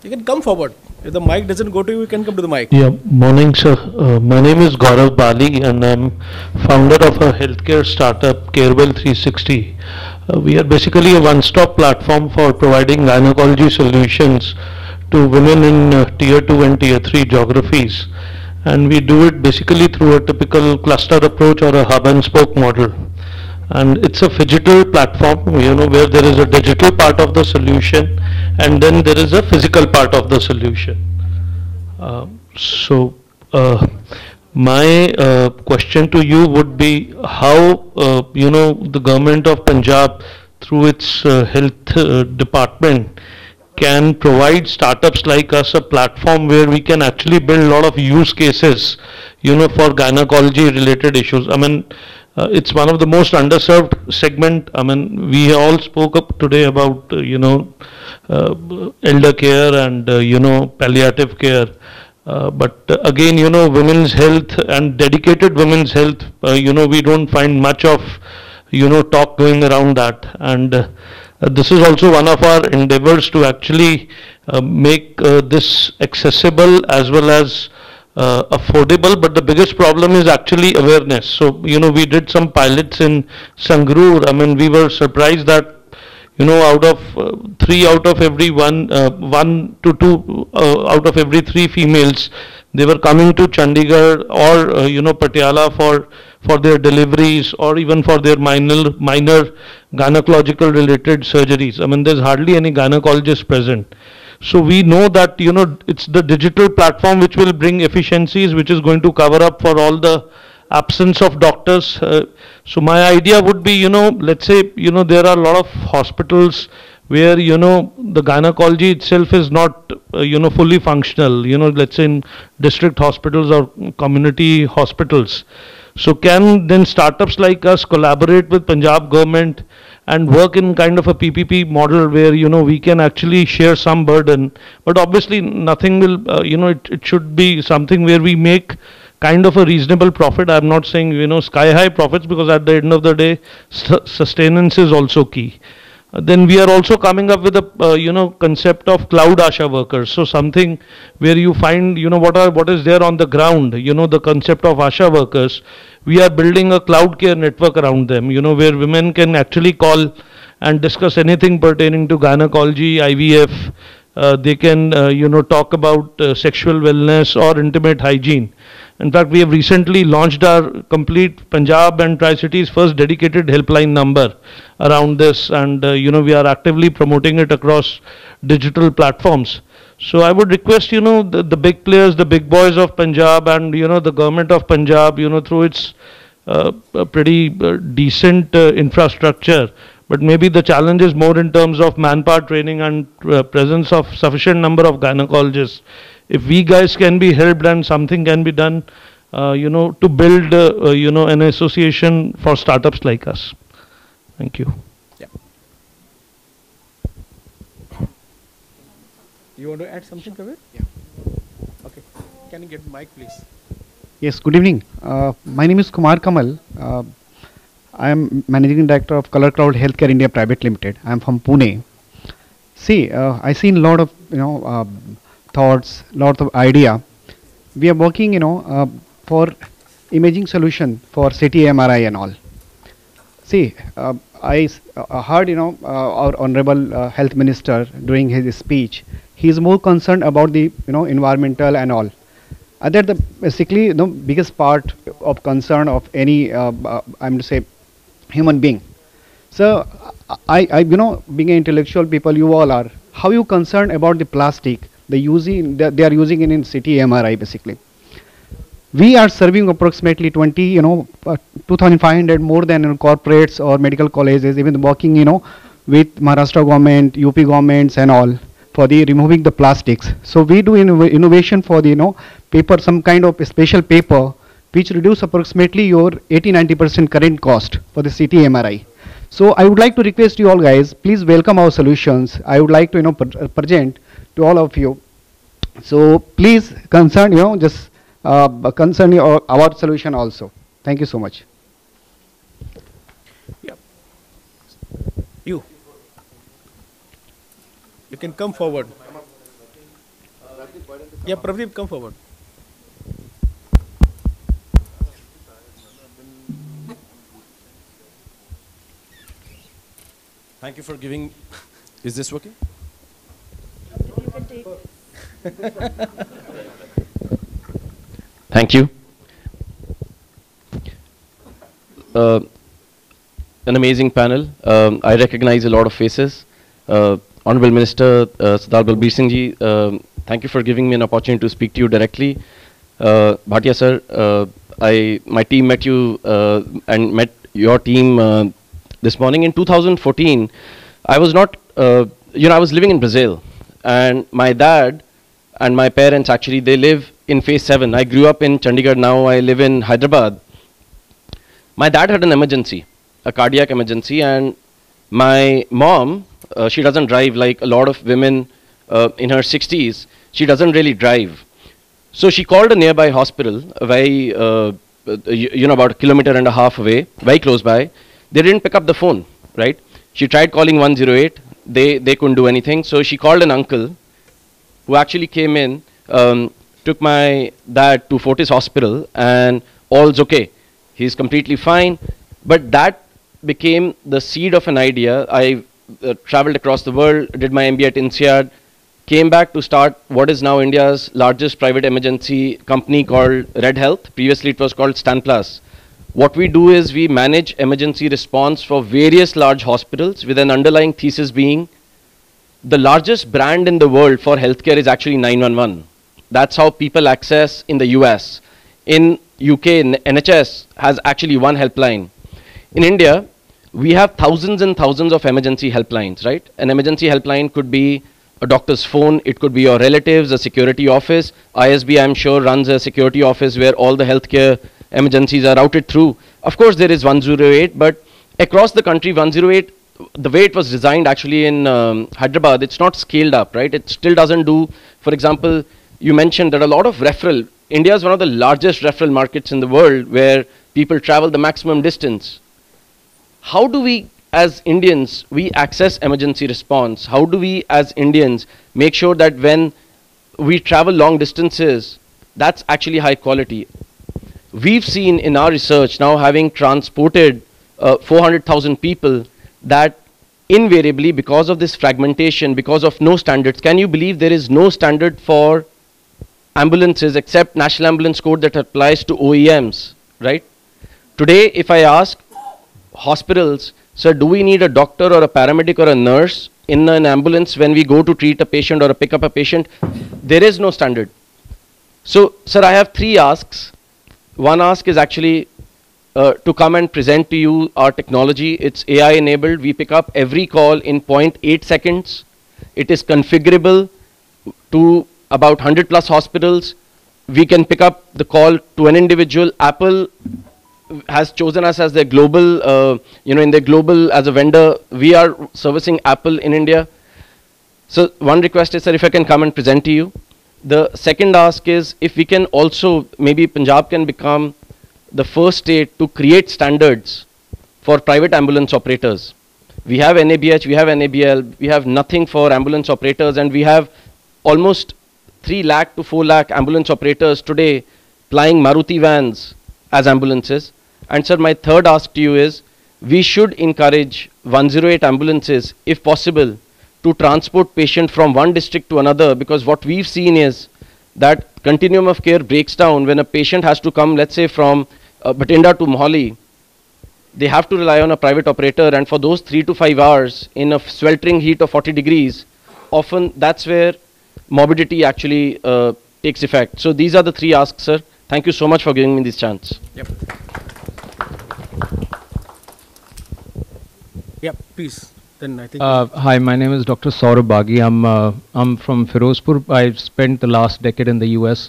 You can come forward. If the mic doesn't go to you, you can come to the mic. Yeah, morning, sir. My name is Gaurav Bali, and I'm founder of a healthcare startup, Aggarwal 360. We are basically a one-stop platform for providing gynecology solutions to women in Tier 2 and Tier 3 geographies. And we do it basically through a typical cluster approach or a hub and spoke model. And it's a phygital platform, where there is a digital part of the solution and then there is a physical part of the solution. My question to you would be how, the government of Punjab through its health department can provide startups like us a platform where we can actually build a lot of use cases, for gynecology related issues. I mean, it's one of the most underserved segment. I mean, we all spoke up today about, elder care and, palliative care. But again, women's health and dedicated women's health, we don't find much of, talk going around that. And this is also one of our endeavors to actually make this accessible as well as affordable. But the biggest problem is actually awareness. So, we did some pilots in Sangrur. I mean, we were surprised that out of 3 out of every 1 to 2 out of every 3 females, they were coming to Chandigarh or Patiala for their deliveries or even for their minor gynecological related surgeries. I mean, there's hardly any gynecologist present. So we know that it's the digital platform which will bring efficiencies, which is going to cover up for all the absence of doctors. So my idea would be, let's say, there are a lot of hospitals where, the gynecology itself is not, fully functional, let's say in district hospitals or community hospitals. So can then startups like us collaborate with Punjab government and work in kind of a PPP model where, we can actually share some burden, but obviously nothing will, it should be something where we make kind of a reasonable profit. I'm not saying, sky high profits, because at the end of the day, sustenance is also key. Then we are also coming up with a, concept of cloud ASHA workers. So something where you find, what is there on the ground, the concept of ASHA workers. We are building a cloud care network around them, where women can actually call and discuss anything pertaining to gynecology, IVF. They can, talk about sexual wellness or intimate hygiene. In fact, we have recently launched our complete Punjab and Tri-Cities first dedicated helpline number around this, and we are actively promoting it across digital platforms. So I would request, the big players, the big boys of Punjab and, the government of Punjab, through its pretty decent infrastructure, but maybe the challenge is more in terms of manpower training and presence of sufficient number of gynecologists. If we guys can be helped and something can be done, to build, an association for startups like us. Thank you. Yeah. You want to add something, Kabir? Yeah. Okay. Can you get the mic, please? Yes, good evening. My name is Kumar Kamal. I am Managing Director of Color Cloud Healthcare India Private Limited. I am from Pune. See, I seen a lot of, thoughts, lot of idea. We are working, for imaging solution for CT, MRI and all. See, I heard, our Honorable Health Minister during his speech, he is more concerned about the, environmental and all. That the basically, biggest part of concern of any, I'm to say, human being. So, I, being an intellectual people, you all are, how you concerned about the plastic? They are using it in CT MRI basically. We are serving approximately 2,500 more than corporates or medical colleges, even working, with Maharashtra government, UP governments and all for the removing the plastics. So we do innovation for the, paper, some kind of a special paper which reduce approximately your 80-90% current cost for the CT MRI. So I would like to request you all guys, please welcome our solutions. I would like to, present to all of you. So please concern, just concern our solution also. Thank you so much. Yeah. You can come forward. Yeah, Pradeep, come forward. Thank you for giving. Is this working? You can take. Thank you. An amazing panel. I recognize a lot of faces. Honorable Minister Sardar Balbir Singh ji, thank you for giving me an opportunity to speak to you directly. Bhatia sir, my team met you and met your team this morning. In 2014, I was not, I was living in Brazil, and my dad and my parents actually, they live in phase 7. I grew up in Chandigarh, now I live in Hyderabad. My dad had an emergency, a cardiac emergency, and my mom, she doesn't drive like a lot of women in her 60s. She doesn't really drive. So she called a nearby hospital, very, about 1.5 kilometers away, very close by. They didn't pick up the phone, right? She tried calling 108. They couldn't do anything. So she called an uncle who actually came in, took my dad to Fortis Hospital, and all's okay. He's completely fine. But that became the seed of an idea. I traveled across the world, did my MBA at INSEAD, came back to start what is now India's largest private emergency company called Red Health. Previously it was called Stanplus. What we do is we manage emergency response for various large hospitals, with an underlying thesis being the largest brand in the world for healthcare is actually 911. That's how people access in the US. In UK, NHS has actually one helpline. In India, we have thousands and thousands of emergency helplines, right? An emergency helpline could be a doctor's phone, it could be your relatives, a security office. ISB, I'm sure, runs a security office where all the healthcare emergencies are routed through. Of course, there is 108, but across the country, 108, the way it was designed actually in Hyderabad, it's not scaled up, right? It still doesn't do, for example, you mentioned that a lot of referral, India is one of the largest referral markets in the world where people travel the maximum distance. How do we, as Indians, we access emergency response? How do we, as Indians, make sure that when we travel long distances, that's actually high quality? We've seen in our research, now having transported 400,000 people, that invariably, because of this fragmentation, because of no standards, can you believe there is no standard for ambulances except National Ambulance Code that applies to OEMs, right? Today, if I ask hospitals, sir, do we need a doctor or a paramedic or a nurse in an ambulance when we go to treat a patient or pick up a patient? There is no standard. So, sir, I have 3 asks. One ask is actually to come and present to you our technology. It's AI enabled. We pick up every call in 0.8 seconds. It is configurable to about 100 plus hospitals. We can pick up the call to an individual. Apple has chosen us as their global, in their global as a vendor. We are servicing Apple in India. So one request is, sir, if I can come and present to you. The second ask is if we can also, maybe Punjab can become the first state to create standards for private ambulance operators. We have NABH, we have NABL, we have nothing for ambulance operators, and we have almost 3 lakh to 4 lakh ambulance operators today plying Maruti vans as ambulances. And sir, my third ask to you is, we should encourage 108 ambulances, if possible, to transport patient from one district to another, because what we've seen is that continuum of care breaks down when a patient has to come, let's say, from Bathinda to Mohali. They have to rely on a private operator, and for those 3 to 5 hours in a sweltering heat of 40 degrees, often that's where morbidity actually takes effect. So these are the 3 asks, sir. Thank you so much for giving me this chance. Yep. Yep, please. Then I think hi, my name is Dr. Saurabh Baghi. I'm from Firozpur. I've spent the last decade in the US.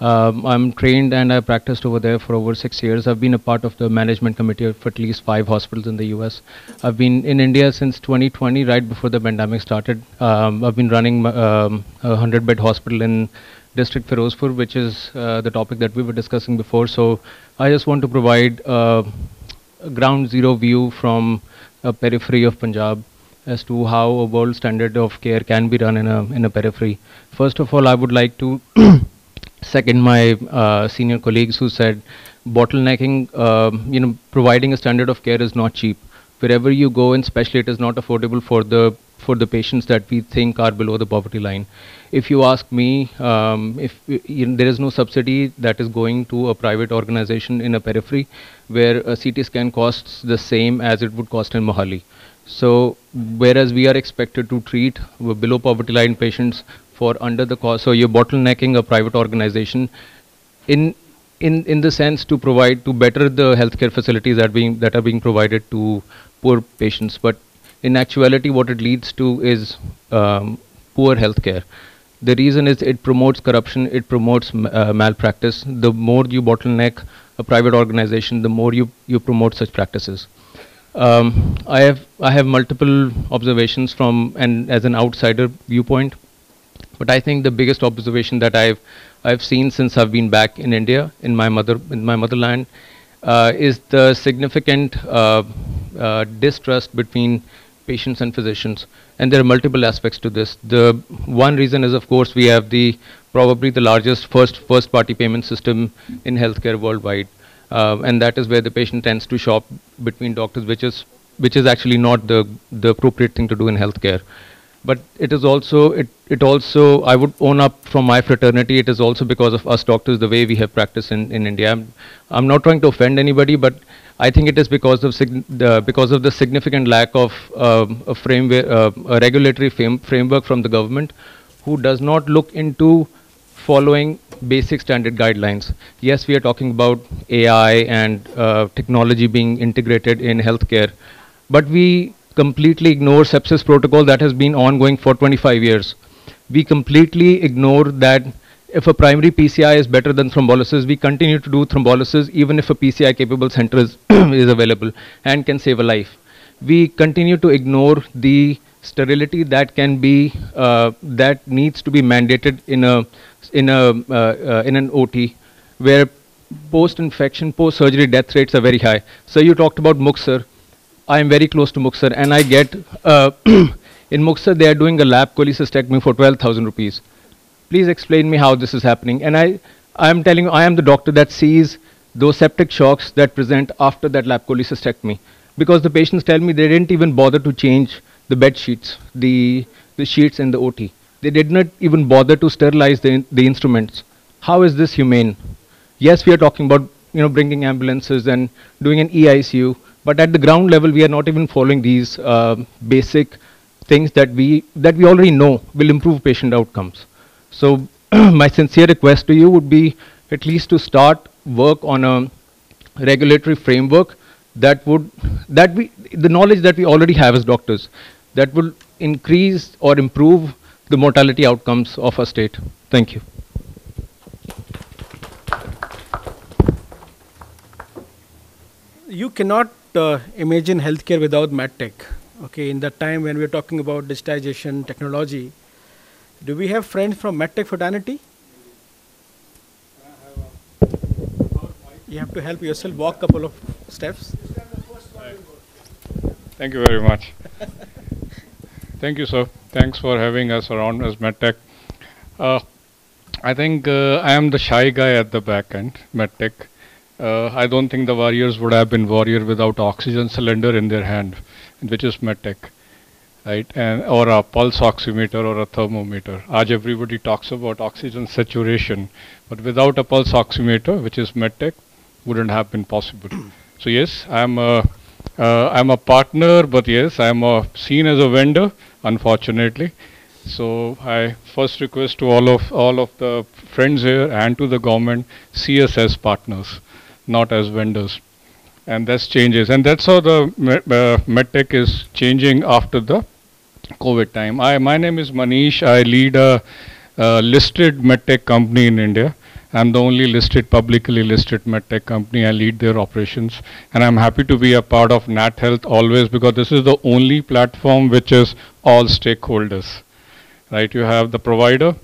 I'm trained and I practiced over there for over 6 years. I've been a part of the management committee of at least 5 hospitals in the US. I've been in India since 2020, right before the pandemic started. I've been running a 100-bed hospital in District Firozpur, which is the topic that we were discussing before. So I just want to provide a ground zero view from a periphery of Punjab as to how a world standard of care can be run in a periphery. First of all, I would like to second my senior colleagues who said bottlenecking, providing a standard of care is not cheap. Wherever you go, and especially it is not affordable for the patients that we think are below the poverty line. If you ask me, there is no subsidy that is going to a private organization in a periphery where a CT scan costs the same as it would cost in Mohali. So whereas we are expected to treat below poverty line patients for under the cost, so you're bottlenecking a private organization in the sense to provide to better the healthcare facilities that are being provided to poor patients, but in actuality what it leads to is poor healthcare. The reason is it promotes corruption, it promotes malpractice. The more you bottleneck a private organization, the more you promote such practices. I have multiple observations from and as an outsider viewpoint, but I think the biggest observation that I've seen since I've been back in India, in my motherland, is the significant distrust between patients and physicians, and there are multiple aspects to this. The one reason is, of course, we have probably the largest first party payment system in healthcare worldwide, and that is where the patient tends to shop between doctors, which is actually not the appropriate thing to do in healthcare. But it is also it also, I would own up from my fraternity, it is also because of us doctors, the way we have practiced in India. I'm not trying to offend anybody, but I think it is because of the significant lack of a regulatory framework from the government, who does not look into following basic standard guidelines. Yes, we are talking about AI and technology being integrated in healthcare, but we completely ignore sepsis protocol that has been ongoing for 25 years. We completely ignore that if a primary PCI is better than thrombolysis, we continue to do thrombolysis even if a PCI capable center is available and can save a life. We continue to ignore the sterility that can be that needs to be mandated in an OT, where post-infection, post-surgery death rates are very high. So you talked about Muxar. I am very close to Muxar, and I get in Muxar they are doing a lap cholecystectomy for 12,000 rupees. Please explain me how this is happening. And I am telling you, I am the doctor that sees those septic shocks that present after that lap cholecystectomy, because the patients tell me they didn't even bother to change the bed sheets, the sheets in the OT. They did not even bother to sterilize the instruments. How is this humane? Yes, we are talking about bringing ambulances and doing an EICU, but at the ground level we are not even following these basic things that we already know will improve patient outcomes. So my sincere request to you would be at least to start work on a regulatory framework the knowledge that we already have as doctors, that will increase or improve the mortality outcomes of our state. Thank you. You cannot imagine healthcare without medtech. Okay, in that time when we're talking about digitization, technology, do we have friends from medtech fraternity? You have to help yourself walk a couple of steps. Thank you very much. Thank you, sir. Thanks for having us around as medtech. I think I am the shy guy at the back end, medtech. I don't think the warriors would have been warrior without oxygen cylinder in their hand, which is medtech, right? Or a pulse oximeter or a thermometer. आज everybody talks about oxygen saturation, but without a pulse oximeter, which is medtech, wouldn't have been possible. So yes, I'm a partner, but yes, I'm seen as a vendor, unfortunately. So I first request to all of the friends here and to the government, see us as partners, not as vendors. And that's changes, and that's how the medtech is changing after the COVID time. My name is Manish. I lead a listed medtech company in India. I'm the only publicly listed medtech company. I lead their operations, and I'm happy to be a part of NATHEALTH always, because this is the only platform which is all stakeholders, right? You have the provider,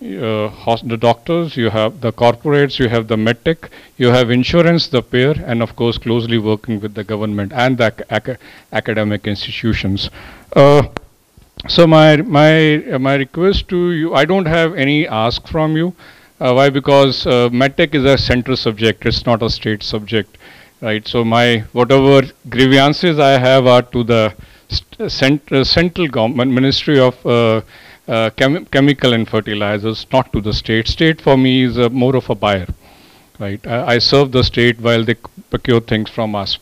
the doctors, you have the corporates, you have the medtech, you have insurance, the payer, and of course closely working with the government and the academic institutions. So my request to you, I don't have any ask from you. Why? Because medtech is a central subject, it's not a state subject, right? So whatever grievances I have are to the central government, Ministry of Chemical and Fertilizers, not to the state. State for me is more of a buyer, right? I serve the state while they procure things from us.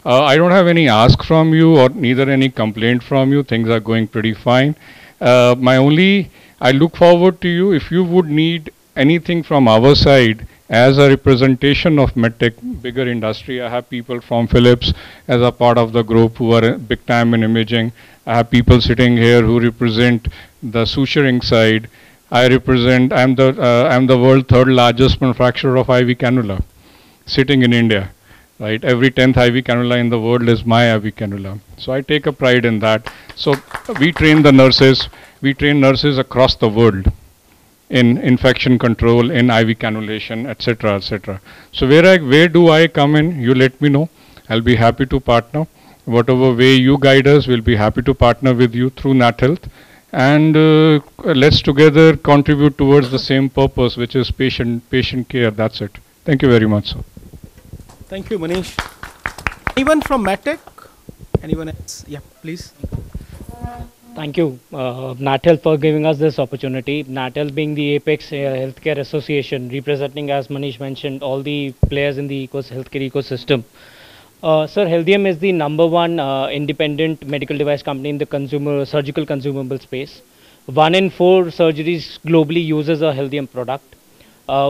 I don't have any ask from you or neither any complaint from you. Things are going pretty fine. I look forward to you if you would need anything from our side, as a representation of medtech, bigger industry, I have people from Philips as a part of the group who are big time in imaging. I have people sitting here who represent the suturing side. I'm the world third largest manufacturer of IV cannula, sitting in India, right? Every 10th IV cannula in the world is my IV cannula. So I take a pride in that. So we train nurses across the world in infection control, in IV cannulation, etc., etc. So where do I come in? You let me know. I'll be happy to partner. Whatever way you guide us, we'll be happy to partner with you through NATHEALTH. And let's together contribute towards the same purpose, which is patient care. That's it. Thank you very much, sir. Thank you, Manish. Anyone from MedTech? Anyone else? Yeah, please. Thank you, NATHEALTH, for giving us this opportunity. NATHEALTH being the apex healthcare association, representing, as Manish mentioned, all the players in the healthcare ecosystem. Sir, Healthium is the #1 independent medical device company in the surgical consumable space. 1 in 4 surgeries globally uses a Healthium product.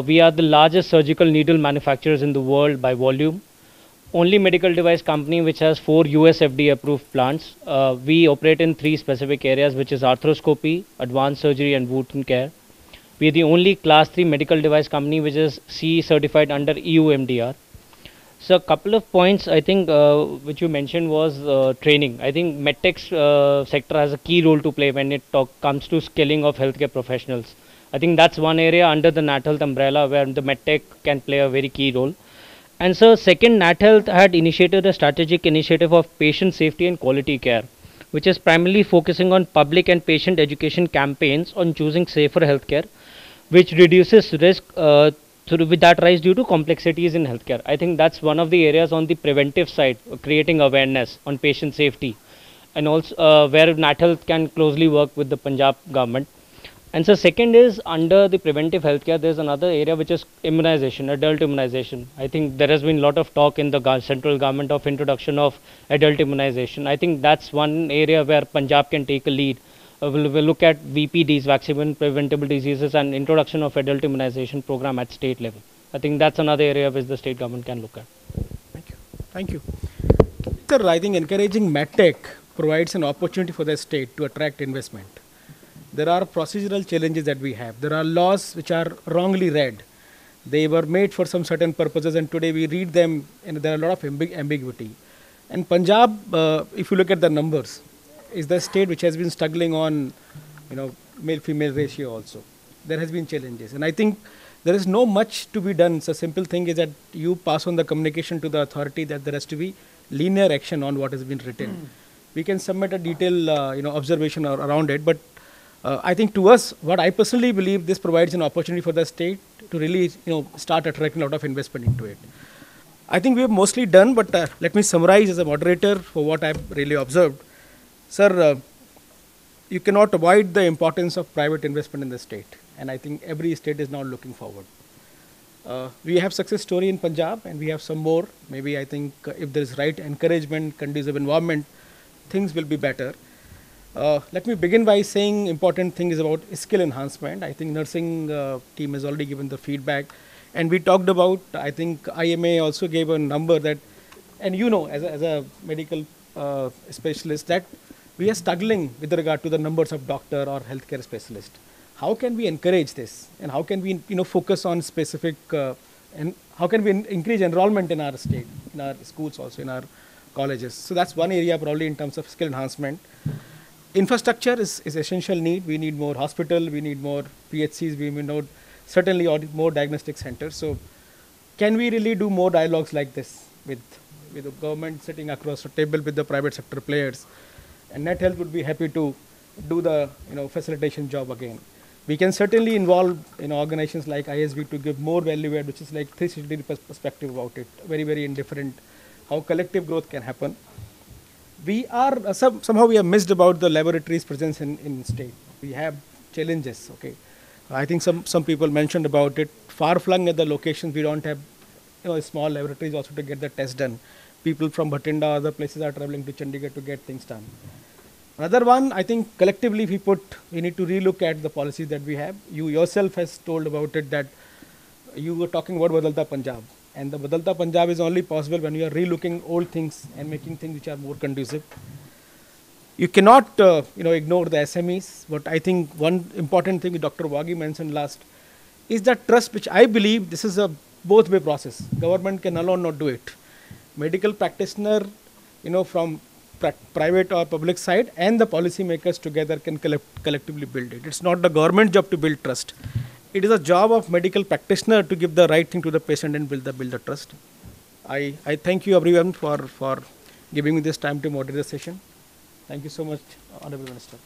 We are the largest surgical needle manufacturers in the world by volume. Only medical device company which has 4 US FDA approved plants. We operate in 3 specific areas, which is arthroscopy, advanced surgery and wound care. We are the only class 3 medical device company which is CE certified under EU MDR. So a couple of points I think which you mentioned was training. I think medtech sector has a key role to play when it comes to skilling of healthcare professionals. I think that's one area under the NATHEALTH umbrella where the medtech can play a very key role. And so second, NATHEALTH had initiated a strategic initiative of patient safety and quality care, which is primarily focusing on public and patient education campaigns on choosing safer healthcare, which reduces risk with that rise due to complexities in healthcare. I think that's one of the areas on the preventive side, creating awareness on patient safety, and also where NATHEALTH can closely work with the Punjab government. And so second is under the preventive healthcare, there's another area which is immunization, adult immunization. I think there has been a lot of talk in the central government of introduction of adult immunization. I think that's one area where Punjab can take a lead. We'll look at VPDs, vaccine preventable diseases, and introduction of adult immunization program at state level. I think that's another area which the state government can look at. Thank you. Thank you. Sir, I think encouraging medtech provides an opportunity for the state to attract investment. There are procedural challenges that we have. There are laws which are wrongly read. They were made for some certain purposes, and today we read them and there are a lot of ambiguity. And Punjab, if you look at the numbers, is the state which has been struggling on, male-female ratio also. There has been challenges. And I think there is no much to be done. So simple thing is that you pass on the communication to the authority that there has to be linear action on what has been written. We can submit a detailed, observation around it, but I think to us, what I personally believe, this provides an opportunity for the state to really, start attracting a lot of investment into it. I think we have mostly done, but let me summarize as a moderator for what I've really observed. Sir, you cannot avoid the importance of private investment in the state, and I think every state is now looking forward. We have success story in Punjab, and we have some more. Maybe I think if there is right encouragement, conducive environment, things will be better. Let me begin by saying important thing is about skill enhancement. I think nursing team has already given the feedback, and we talked about, I think IMA also gave a number that, and as a medical specialist, that we are struggling with regard to the numbers of doctor or healthcare specialist. How can we encourage this, and how can we focus on specific and how can we increase enrollment in our state, in our schools also, in our colleges? So that's one area probably in terms of skill enhancement. Infrastructure is essential need. We need more hospital, we need more PHCs, we need certainly more diagnostic centers. So can we really do more dialogues like this with the government sitting across the table with the private sector players? And NATHEALTH would be happy to do the facilitation job again. We can certainly involve organizations like ISB to give more value add, which is like 360 perspective about it, very, very indifferent, how collective growth can happen. We are, somehow we have missed about the laboratories presence in state. We have challenges, okay. I think some people mentioned about it, far flung at the locations, we don't have small laboratories also to get the test done. People from Bhatinda, other places are traveling to Chandigarh to get things done. Another one, I think collectively we need to relook at the policies that we have. You yourself has told about it that you were talking about Badalta Punjab. And the Badalta Punjab is only possible when you are relooking old things and making things which are more conducive. You cannot ignore the SMEs, but I think one important thing Dr. Wagi mentioned last is that trust, which I believe this is a both-way process. Government can alone not do it. Medical practitioner, from private or public side, and the policy makers together can collectively build it. It's not the government job to build trust. It is a job of medical practitioner to give the right thing to the patient and build the trust. I thank you everyone for giving me this time to moderate the session. Thank you so much, Honorable Minister.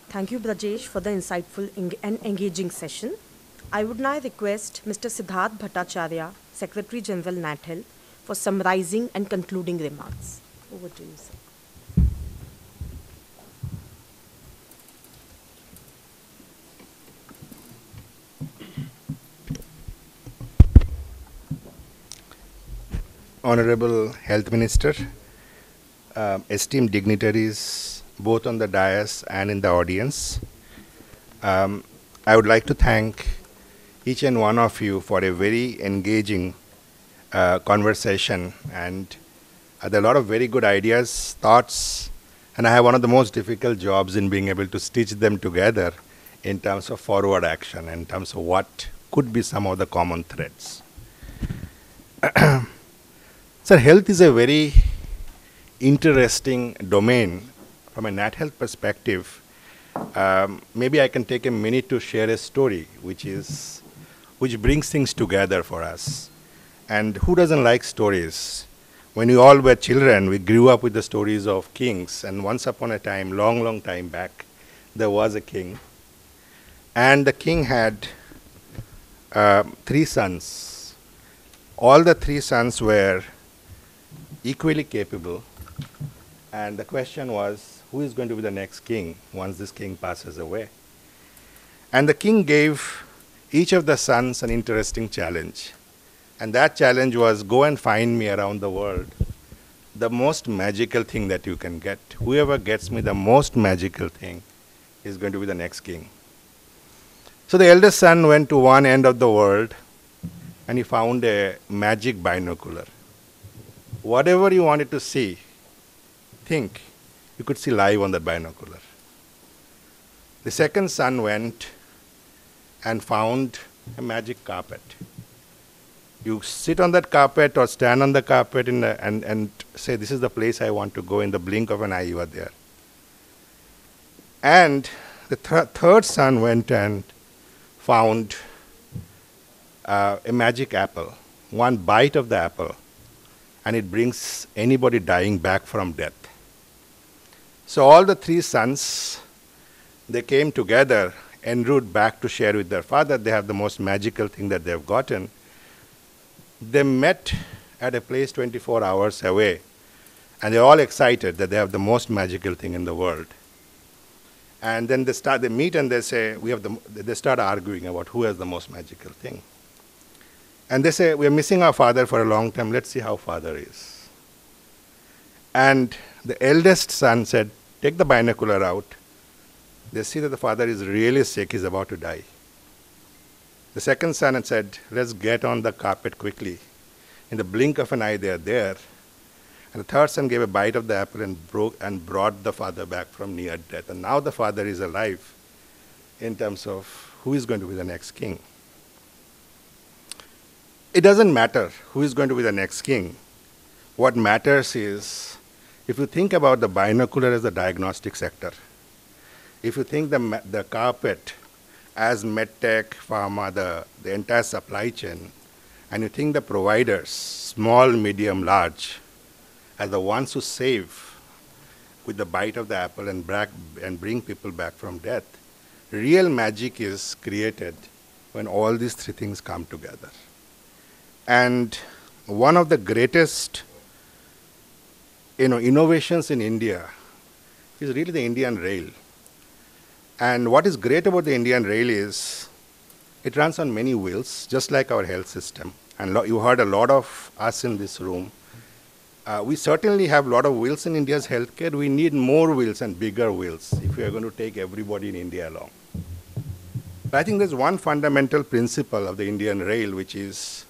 Thank you, Brajesh, for the insightful and engaging session. I would now request Mr. Siddhartha Bhattacharya, Secretary General NATHEALTH, for summarizing and concluding remarks. Over to you, sir. Honorable Health Minister, esteemed dignitaries, both on the dais and in the audience, I would like to thank each and one of you for a very engaging conversation, and there are a lot of very good ideas, thoughts, and I have one of the most difficult jobs in being able to stitch them together in terms of forward action, in terms of what could be some of the common threads. Sir, health is a very interesting domain from a NATHEALTH perspective. Maybe I can take a minute to share a story which brings things together for us. And who doesn't like stories? When we all were children, we grew up with the stories of kings, and once upon a time, long time back, there was a king. And the king had 3 sons. All the 3 sons were equally capable, and the question was, who is going to be the next king once this king passes away? And the king gave each of the sons an interesting challenge, and that challenge was, go and find me around the world the most magical thing that you can get. Whoever gets me the most magical thing is going to be the next king. So the eldest son went to one end of the world and he found a magic binocular. Whatever you wanted to see, think, you could see live on that binocular. The second son went and found a magic carpet. You sit on that carpet or stand on the carpet and say, this is the place I want to go. In the blink of an eye, you are there. And the third son went and found a magic apple. One bite of the apple, and it brings anybody dying back from death. So all the 3 sons, they came together en route back to share with their father. They have the most magical thing that they have gotten. They met at a place 24 hours away, and they're all excited that they have the most magical thing in the world. And then they meet and they say, they start arguing about who has the most magical thing. And they say, we are missing our father for a long time, let's see how father is. And the eldest son said, take the binocular out. They see that the father is really sick, he's about to die. The second son had said, let's get on the carpet quickly. In the blink of an eye, they are there. And the third son gave a bite of the apple and brought the father back from near death. And now the father is alive in terms of who is going to be the next king. It doesn't matter who is going to be the next king. What matters is, if you think about the binocular as the diagnostic sector, if you think the carpet as medtech, pharma, the entire supply chain, and you think the providers, small, medium, large, as the ones who save with the bite of the apple and bring people back from death, real magic is created when all these 3 things come together. And one of the greatest innovations in India is really the Indian Rail. And what is great about the Indian Rail is it runs on many wheels, just like our health system. And you heard a lot of us in this room We certainly have a lot of wheels in India's healthcare. We need more wheels and bigger wheels if we are going to take everybody in India along. But I think there's one fundamental principle of the Indian Rail, which is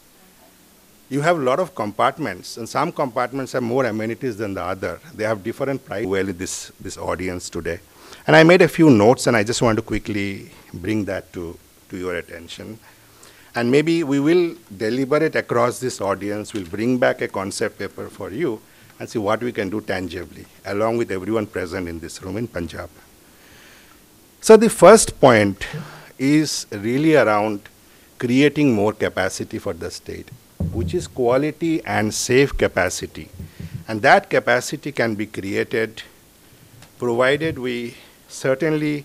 you have a lot of compartments, and some compartments have more amenities than the other. They have different price well in this audience today. And I made a few notes, and I just want to quickly bring that to your attention. And maybe we will deliberate across this audience. We'll bring back a concept paper for you and see what we can do tangibly, along with everyone present in this room in Punjab. So the first point is really around creating more capacity for the state, which is quality and safe capacity. And that capacity can be created provided we certainly,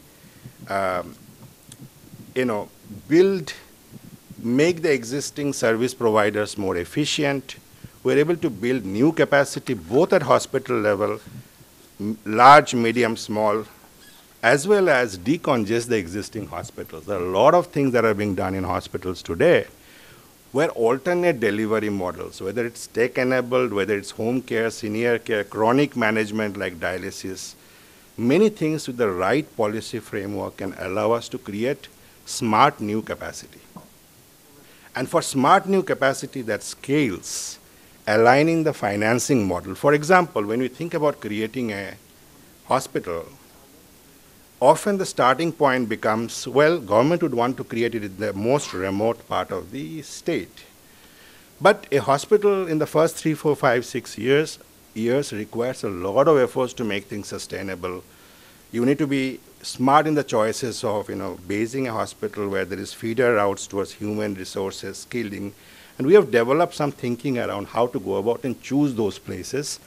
make the existing service providers more efficient. We're able to build new capacity both at hospital level, large, medium, small, as well as decongest the existing hospitals. There are a lot of things that are being done in hospitals today where alternate delivery models, whether it's tech-enabled, whether it's home care, senior care, chronic management like dialysis, many things with the right policy framework can allow us to create smart new capacity. And for smart new capacity that scales, aligning the financing model. For example, when we think about creating a hospital, often the starting point becomes, well, government would want to create it in the most remote part of the state. But a hospital in the first 3, 4, 5, 6 years requires a lot of efforts to make things sustainable. You need to be smart in the choices of, basing a hospital where there is feeder routes towards human resources, skilling. And we have developed some thinking around how to go about and choose those places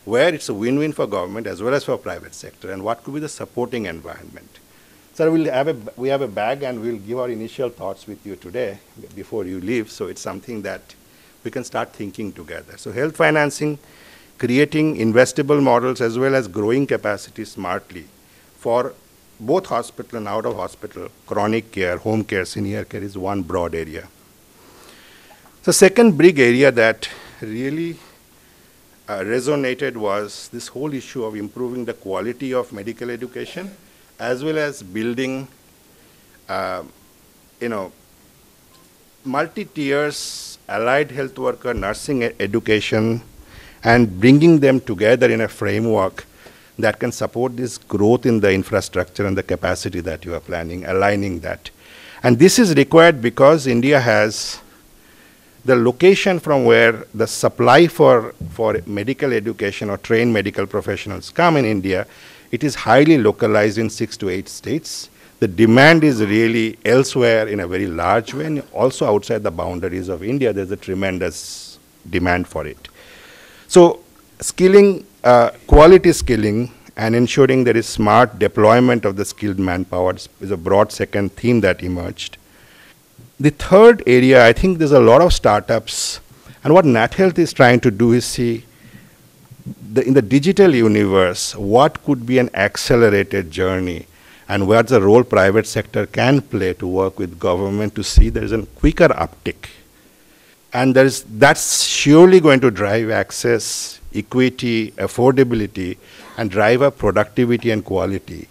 where it's a win-win for government as well as for private sector, and what could be the supporting environment. So we have a bag, and we'll give our initial thoughts with you today before you leave, so it's something that we can start thinking together. So health financing, creating investable models as well as growing capacity smartly for both hospital and out of hospital, chronic care, home care, senior care is one broad area. The second big area that really resonated was this whole issue of improving the quality of medical education as well as building, multi-tiers allied health worker nursing education and bringing them together in a framework that can support this growth in the infrastructure and the capacity that you are planning, aligning that. And this is required because India has the location from where the supply for medical education or trained medical professionals come in India. It is highly localized in 6 to 8 states. The demand is really elsewhere in a very large way, and also outside the boundaries of India, there's a tremendous demand for it. So skilling, quality skilling, and ensuring there is smart deployment of the skilled manpower is a broad second theme that emerged. The third area, I think there's a lot of startups, and what NATHEALTH is trying to do is see in the digital universe, what could be an accelerated journey, and where's the role private sector can play to work with government to see there is a quicker uptick. And that's surely going to drive access, equity, affordability, and drive up productivity and quality.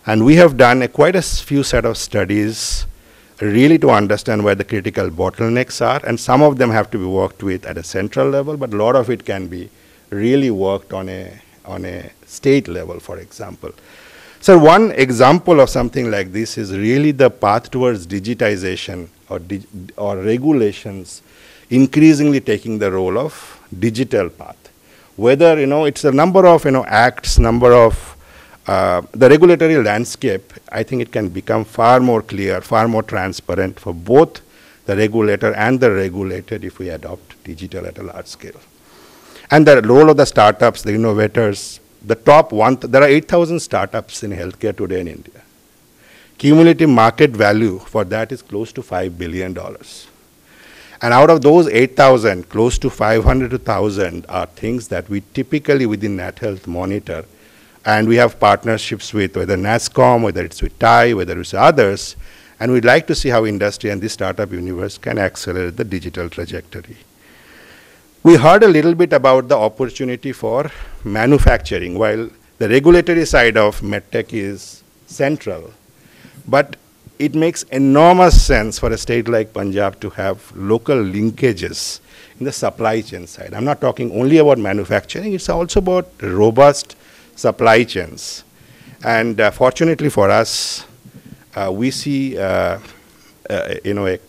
And we have done quite a few set of studies really to understand where the critical bottlenecks are, and some of them have to be worked with at a central level, but a lot of it can be really worked on a state level, for example. So one example of something like this is really the path towards digitization or regulations increasingly taking the role of digital path. Whether, it's a number of, acts, number of, the regulatory landscape, I think it can become far more clear, far more transparent for both the regulator and the regulated if we adopt digital at a large scale. And the role of the startups, the innovators, the top one, there are 8,000 startups in healthcare today in India. Cumulative market value for that is close to $5 billion. And out of those 8,000, close to 500 to 1,000 are things that we typically within NATHEALTH monitor. And we have partnerships with whether NASCOM, whether it's with TIE, whether it's others. And we'd like to see how industry and this startup universe can accelerate the digital trajectory. We heard a little bit about the opportunity for manufacturing. While the regulatory side of medtech is central, but it makes enormous sense for a state like Punjab to have local linkages in the supply chain side. I'm not talking only about manufacturing, it's also about robust supply chains. And fortunately for us, we see a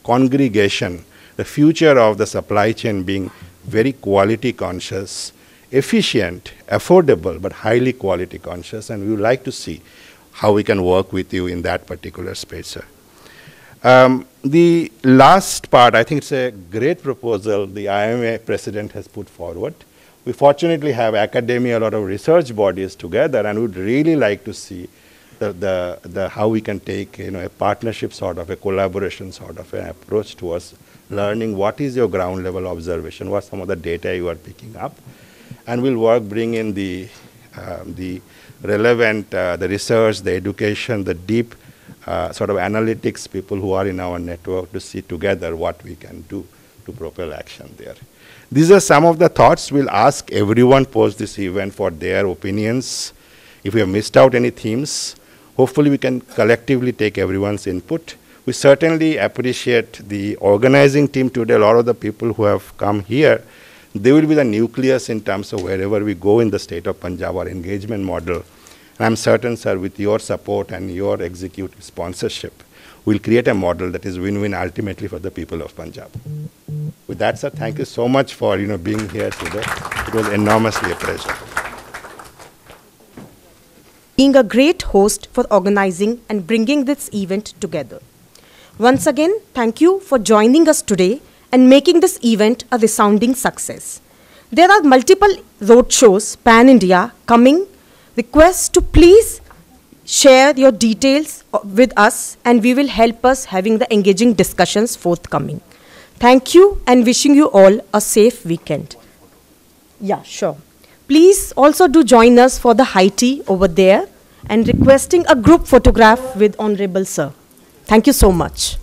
congregation, the future of the supply chain being very quality conscious, efficient, affordable, but highly quality conscious, and we would like to see how we can work with you in that particular space, sir. The last part, I think it's a great proposal the IMA president has put forward. We fortunately have academia, a lot of research bodies together, and would really like to see how we can take a partnership sort of, a collaboration sort of an approach towards learning what is your ground level observation, what some of the data you are picking up, and we'll bring in the relevant, the research, the education, the deep sort of analytics people who are in our network to see together what we can do to propel action there. These are some of the thoughts. We'll ask everyone post this event for their opinions. If we have missed out any themes, hopefully we can collectively take everyone's input. We certainly appreciate the organizing team today, a lot of the people who have come here. They will be the nucleus in terms of wherever we go in the state of Punjab, our engagement model. And I'm certain, sir, with your support and your executive sponsorship, we'll create a model that is win-win ultimately for the people of Punjab. With that, sir, thank you so much for being here today. It was enormously a pleasure. Being a great host for organizing and bringing this event together. Once again, thank you for joining us today and making this event a resounding success. There are multiple roadshows pan-India coming. Request to please share your details with us, and we will help us having the engaging discussions forthcoming. Thank you and wishing you all a safe weekend. Yeah, sure. Please also do join us for the high tea over there and requesting a group photograph with Honorable Sir. Thank you so much.